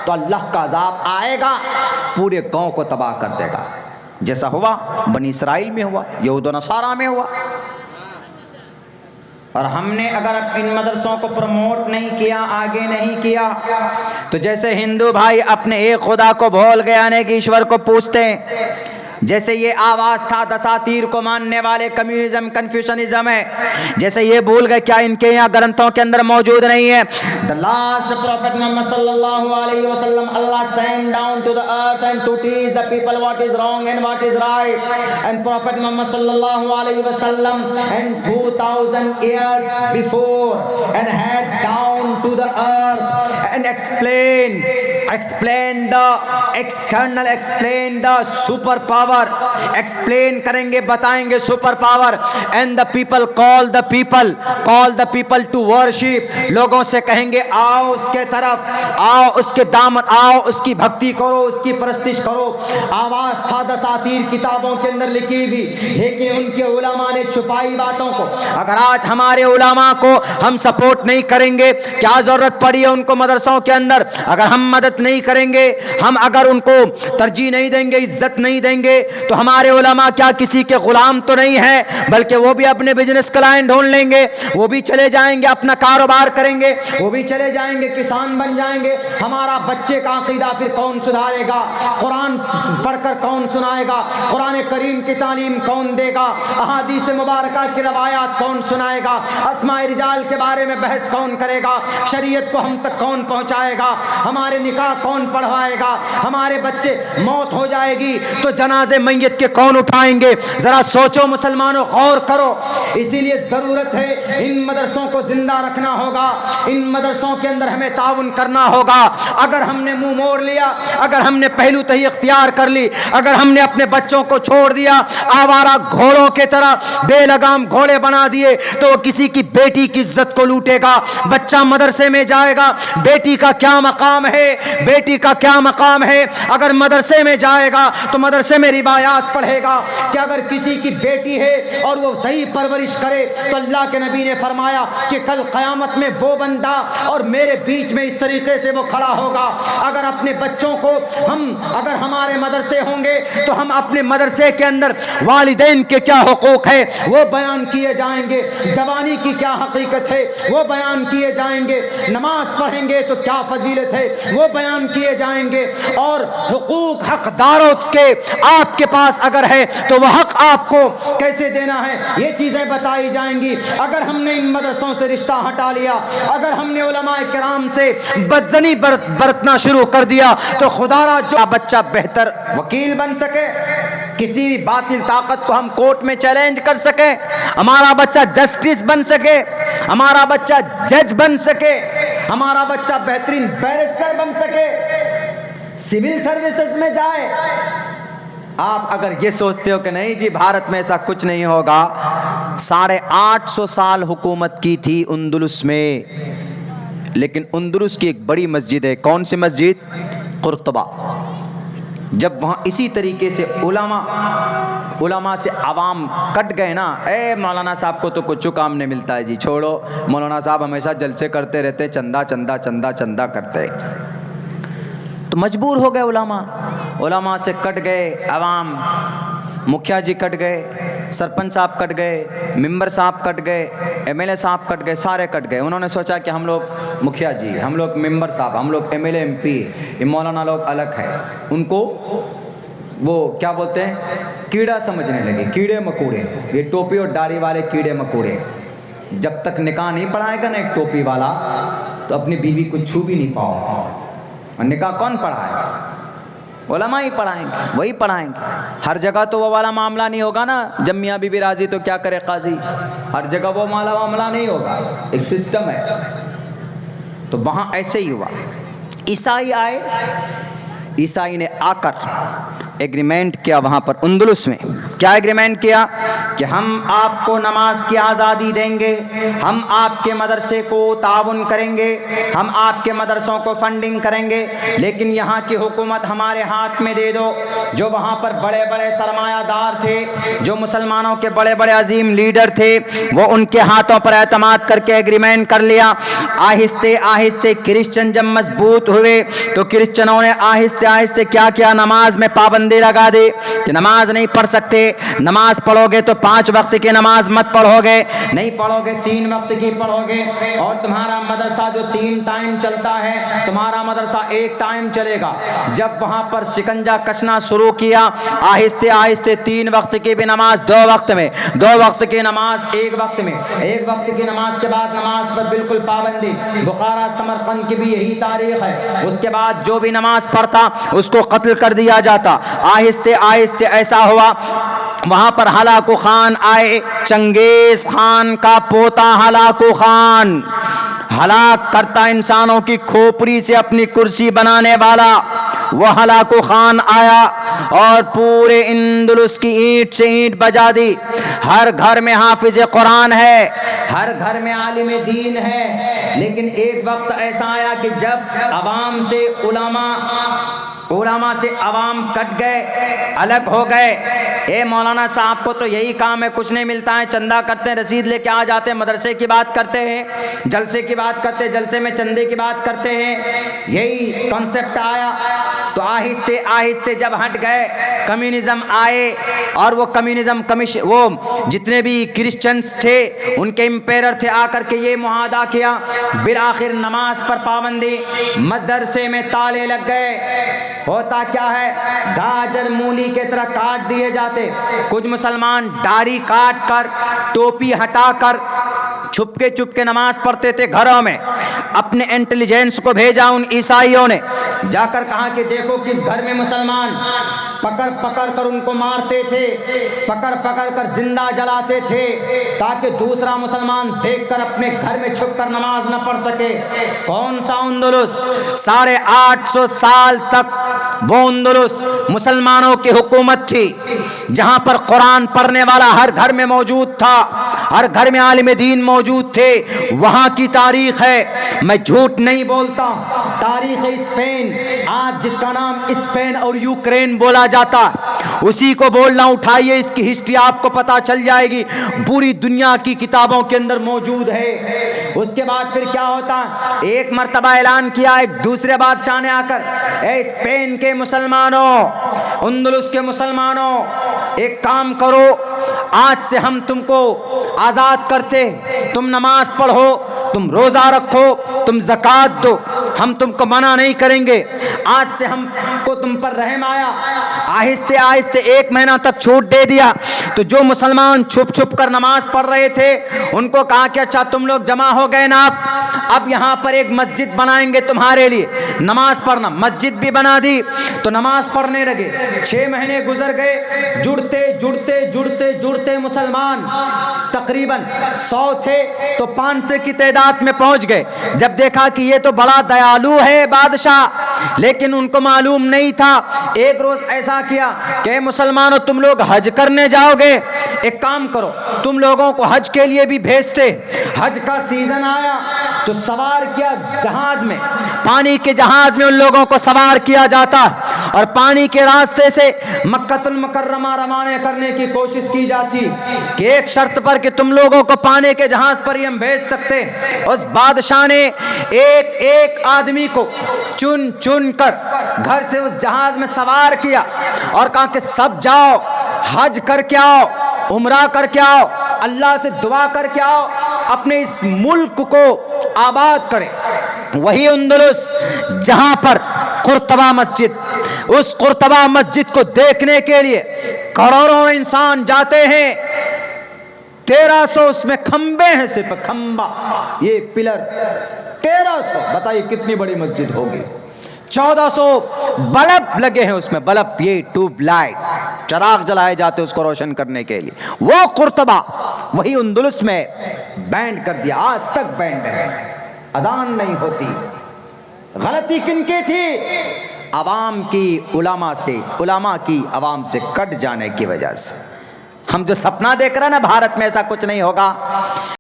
तो अल्लाह का अज़ाब आएगा, पूरे गांव को तबाह कर देगा। जैसा हुआ बनी इसराइल में हुआ, यहूद व नसारा में हुआ। और हमने अगर इन मदरसों को प्रमोट नहीं किया, आगे नहीं किया, तो जैसे हिंदू भाई अपने एक खुदा को भूल गए, यानी कि ईश्वर को पूछते हैं, जैसे ये आवाज़ था दसातीर को मानने वाले, कम्युनिज्म कन्फ्यूशनिज्म है, जैसे ये भूल गए क्या इनके यहाँ ग्रंथों के अंदर मौजूद नहीं है? द लास्ट प्रॉफिट मोहम्मद सल्लल्लाहु अलैहि वसल्लम Allah send down to the earth and to teach the people what is wrong and what is right. And prophet Muhammad सल्लल्लाहु अलैहि वसल्लम and 2000 years before and head down to the earth and explain the external, explain the super power power, explain करेंगे, बताएंगे super power. And the people call the people to worship, लोगों से कहेंगे आओ उसके तरफ, आओ उसके दामन, आओ उसकी भक्ति करो, उसकी परस्तिश करो। आवाज था दसातीर किताबों के अंदर लिखी हुई, लेकिन उनके उलमा ने छुपाई बातों को। अगर आज हमारे उलमा को हम सपोर्ट नहीं करेंगे, क्या जरूरत पड़ी है उनको मदरसों के अंदर? अगर हम मदद नहीं करेंगे, हम अगर उनको तरजीह नहीं देंगे, इज्जत नहीं देंगे, तो हमारे उलमा क्या किसी के गुलाम तो नहीं है, बल्कि वो भी अपने बिजनेस क्लाइंट ढूंढ लेंगे, वो भी चले जाएंगे, अपना कारोबार करेंगे, वो भी चले जाएंगे, किसान बन जाएंगे। हमारा बच्चे का अकीदा फिर कौन सुधारेगा? कुरान पढ़कर कौन सुनाएगा? कुरान करीम की तालीम कौन देगा? अहादीस मुबारका की रवायात कौन सुनाएगा? अस्माए रिजाल के बारे में बहस कौन करेगा? शरीयत को हम तक कौन पहुंचाएगा? हमारे निकाह कौन पढ़वाएगा? हमारे बच्चे मौत हो जाएगी तो जनाजे मैयत के कौन उठाएंगे? जरा सोचो मुसलमानों, गौर करो। इसीलिए जरूरत है इन मदरसों को जिंदा रखना होगा, इन मदरसों के अंदर हमें ताउन करना होगा। अगर हमने मुंह मोड़ लिया, अगर हमने पहलू तही इख्तियार कर ली, अगर हमने अपने बच्चों को छोड़ दिया आवारा घोड़ों के तरह, बेलगाम घोड़े बना दिए, तो किसी की बेटी की इज्जत को लूटेगा। बच्चा मदरसे में जाएगा, बेटी का क्या मकाम है, बेटी का क्या मकाम है? अगर मदरसे में जाएगा तो मदरसे में रिवायात पढ़ेगा कि अगर किसी की बेटी है और वो सही परवरिश करे तो अल्लाह के नबी ने फरमाया कि कल क़यामत में वो बंदा और मेरे बीच में इस तरीके से वो खड़ा होगा। अगर अपने बच्चों को अगर हमारे मदरसे होंगे तो हम अपने मदरसे के अंदर वालिदैन के क्या हुकूक है वो बयान किए जाएंगे, जवानी की क्या हकीकत है वो बयान किए जाएंगे, नमाज पढ़ेंगे तो क्या फजीलत है वो बयान किए जाएंगे, और हुकूक हकदारों के आपके पास अगर है तो वह हक आपको कैसे देना है, ये चीज़ें बताई जाएंगी। अगर हमने इन मदरसों से रिश्ता हटा लिया, अगर हमने उलमाए किराम से बदजनी बरतना शुरू कर दिया, तो खुदारा जो बच्चा बेहतर वकील बन सके, किसी भी बातिल ताकत को हम कोर्ट में चैलेंज कर सके, हमारा बच्चा जस्टिस बन सके, हमारा बच्चा जज बन सके, हमारा बच्चा बेहतरीन बैरिस्टर बन सके, सिविल सर्विसेज में जाए। आप अगर ये सोचते हो कि नहीं जी भारत में ऐसा कुछ नहीं होगा, 850 साल हुकूमत की थी उंदुलुस में, लेकिन उंदुलुस की एक बड़ी मस्जिद है, कौन सी मस्जिद? कुर्तबा। जब वहाँ इसी तरीके से उलमा से आवाम कट गए ना, ए मौलाना साहब को तो कुछ काम नहीं मिलता है जी, छोड़ो, मौलाना साहब हमेशा जलसे करते रहते, चंदा चंदा चंदा चंदा करते, तो मजबूर हो गए उलमा से कट गए आवाम, मुखिया जी कट गए, सरपंच साहब कट गए, मेंबर साहब कट गए, एमएलए साहब कट गए, सारे कट गए। उन्होंने सोचा कि हम लोग मुखिया जी, हम लोग मेंबर साहब, हम लोग एमएलए एमपी, ये मौलाना लोग अलग है, उनको वो क्या बोलते हैं, कीड़ा समझने लगे, कीड़े मकोड़े, ये टोपी और दाढ़ी वाले कीड़े मकोड़े। जब तक निकाह नहीं पढ़ाएगा ना एक टोपी वाला, तो अपनी बीवी को छू भी नहीं पाओ। और निकाह कौन पढ़ाएगा? उलमा ही पढ़ाएंगे, वही पढ़ाएंगे। हर जगह तो वो वाला मामला नहीं होगा ना, जब मियाँ बीबी राजी तो क्या करे काजी, हर जगह वो मामला नहीं होगा, एक सिस्टम है। तो वहाँ ऐसे ही हुआ, ईसाई आए, ईसाई ने आकर एग्रीमेंट किया वहाँ पर उंदुलुस में। क्या एग्रीमेंट किया? कि हम आपको नमाज की आज़ादी देंगे, हम आपके मदरसे को ताउन करेंगे, हम आपके मदरसों को फंडिंग करेंगे, लेकिन यहाँ की हुकूमत हमारे हाथ में दे दो। जो वहाँ पर बड़े बड़े सरमायादार थे, जो मुसलमानों के बड़े बड़े अजीम लीडर थे, वो उनके हाथों पर एतमाद करके एग्रीमेंट कर लिया। आहिस्ते आहिस्ते क्रिश्चियन जब मजबूत हुए तो क्रिश्चियनों ने आहिस्ते आहिस्ते क्या किया, नमाज में पाबंदी लगा दी कि नमाज नहीं पढ़ सकते, नमाज पढ़ोगे तो 5 वक्त की नमाज मत पढ़ोगे, नहीं पढ़ोगे 3 वक्त की पढ़ोगे, और तुम्हारा मदरसा जो 3 टाइम चलता है, तुम्हारा मदरसा 1 टाइम चलेगा। जब वहाँ पर शिकंजा कसना शुरू किया, आहिस्ते आहिस्ते 3 वक्त की भी नमाज 2 वक्त में, 2 वक्त की नमाज 1 वक्त में, 1 वक्त की नमाज के बाद नमाज पर बिल्कुल पाबंदी। बुखारा समरकंद की भी यही तारीख है। उसके बाद जो भी नमाज पढ़ता उसको कत्ल कर दिया जाता। आहिस्ते आहिस्ते ऐसा हुआ, वहाँ पर हलाकू खान आए, चंगेज खान का पोता हलाकू खान, हलाक करता इंसानों की खोपड़ी से अपनी कुर्सी बनाने वाला, वो हलाकू खान आया और पूरे इंदुलुस की ईंट से ईंट बजा दी। हर घर में हाफिज कुरान है, हर घर में आलिम दीन है, लेकिन एक वक्त ऐसा आया कि जब अवाम से उलमा से अवाम कट गए, अलग हो गए। ए मौलाना साहब को तो यही काम है, कुछ नहीं मिलता है, चंदा करते हैं, रसीद लेके आ जाते हैं, मदरसे की बात करते हैं, जलसे की बात करते हैं, जलसे में चंदे की बात करते हैं, यही कॉन्सेप्ट आया। तो आहिस्ते आहिस्ते जब हट गए, कम्युनिज्म आए और वो कम्युनिज्म कमीशन, वो जितने भी क्रिश्चियंस थे उनके एम्पायर थे, आकर के ये मुआहदा किया, बिल आखिर नमाज पर पाबंदी, मदरसे में ताले लग गए। होता क्या है, गाजर मूली के तरह काट दिए जाते। कुछ मुसलमान दाढ़ी काट कर, टोपी हटाकर छुपके नमाज पढ़ते थे घरों में। अपने इंटेलिजेंस को भेजा उन ईसाइयों ने, जाकर कहा कि देखो किस घर में मुसलमान पकड़ कर उनको मारते थे, पकड़ कर जिंदा जलाते थे, ताकि दूसरा मुसलमान देखकर अपने घर में छुपकर नमाज न पढ़ सके। कौन सा अंदलुस? 850 साल तक वो अंदलुस मुसलमानों की हुकूमत थी, जहां पर कुरान पढ़ने वाला हर घर में मौजूद था, हर घर में आलिम दीन मौजूद थे। वहां की तारीख है, मैं झूठ नहीं बोलता। तारीख स्पेन, आज जिसका नाम स्पेन और यूक्रेन बोला जाता, उसी को बोलना। उठाइए, इसकी हिस्ट्री आपको पता चल जाएगी, पूरी दुनिया की किताबों के अंदर मौजूद है। उसके बाद फिर क्या होता, एक मर्तबा ऐलान किया एक दूसरे बादशाह ने आकर, ए स्पेन के मुसलमानों, अंदलुस के मुसलमानों, एक काम करो, आज से हम तुमको आज़ाद करते, तुम नमाज पढ़ो, तुम रोज़ा रखो, तुम ज़कात दो, हम तुमको मना नहीं करेंगे। आज से हमको तुम पर रहम आया। आहिस्ते आहिस्ते 1 महीना तक छूट दे दिया। तो जो मुसलमान छुप कर नमाज पढ़ रहे थे, उनको कहा कि अच्छा तुम लोग जमा हो गए ना, अब यहाँ पर एक मस्जिद बनाएंगे तुम्हारे लिए, नमाज पढ़ना। मस्जिद भी बना दी, तो नमाज पढ़ने लगे। 6 महीने गुजर गए, जुड़ते मुसलमान तकरीबन 100 थे, तो 500 की तादाद में पहुंच गए। जब देखा कि ये तो बड़ा दयालु है बादशाह, लेकिन उनको मालूम नहीं था। एक रोज ऐसा किया कि मुसलमानों, तुम लोग हज करने जाओगे, एक काम करो, तुम लोगों को हज के लिए भी भेजते। हज का सीजन आया तो सवार किया जहाज में, पानी के जहाज में उन लोगों को सवार किया जाता, और पानी के रास्ते से मक्कतुल मुकर्रमा रवाना करने की कोशिश की जाती कि एक शर्त पर कि तुम लोगों को पानी के जहाज पर ही हम भेज सकते। उस बादशाह ने एक आदमी को चुन कर घर से उस जहाज में सवार किया और कहा कि सब जाओ, हज करके आओ, उम्रा करके आओ, अल्लाह से दुआ करके आओ, अपने इस मुल्क को आबाद करें। वही अंदलुस जहां पर कुर्तबा मस्जिद, उस कुर्तबा मस्जिद को देखने के लिए करोड़ों इंसान जाते हैं। 1300 उसमें खंबे हैं, सिर्फ खंबा, ये पिलर 1300, बताइए कितनी बड़ी मस्जिद होगी। 1400 बल्ब लगे हैं उसमें, बल्ब, ये ट्यूबलाइट, चराग जलाए जाते उसको रोशन करने के लिए। वो कुर्तबा वही अंदलुस में बैंड कर दिया, आज तक बैंड है, अजान नहीं होती। गलती किनकी थी? अवाम की, उलमा की अवाम से कट जाने की वजह से। हम जो सपना देख रहे हैं ना भारत में, ऐसा कुछ नहीं होगा।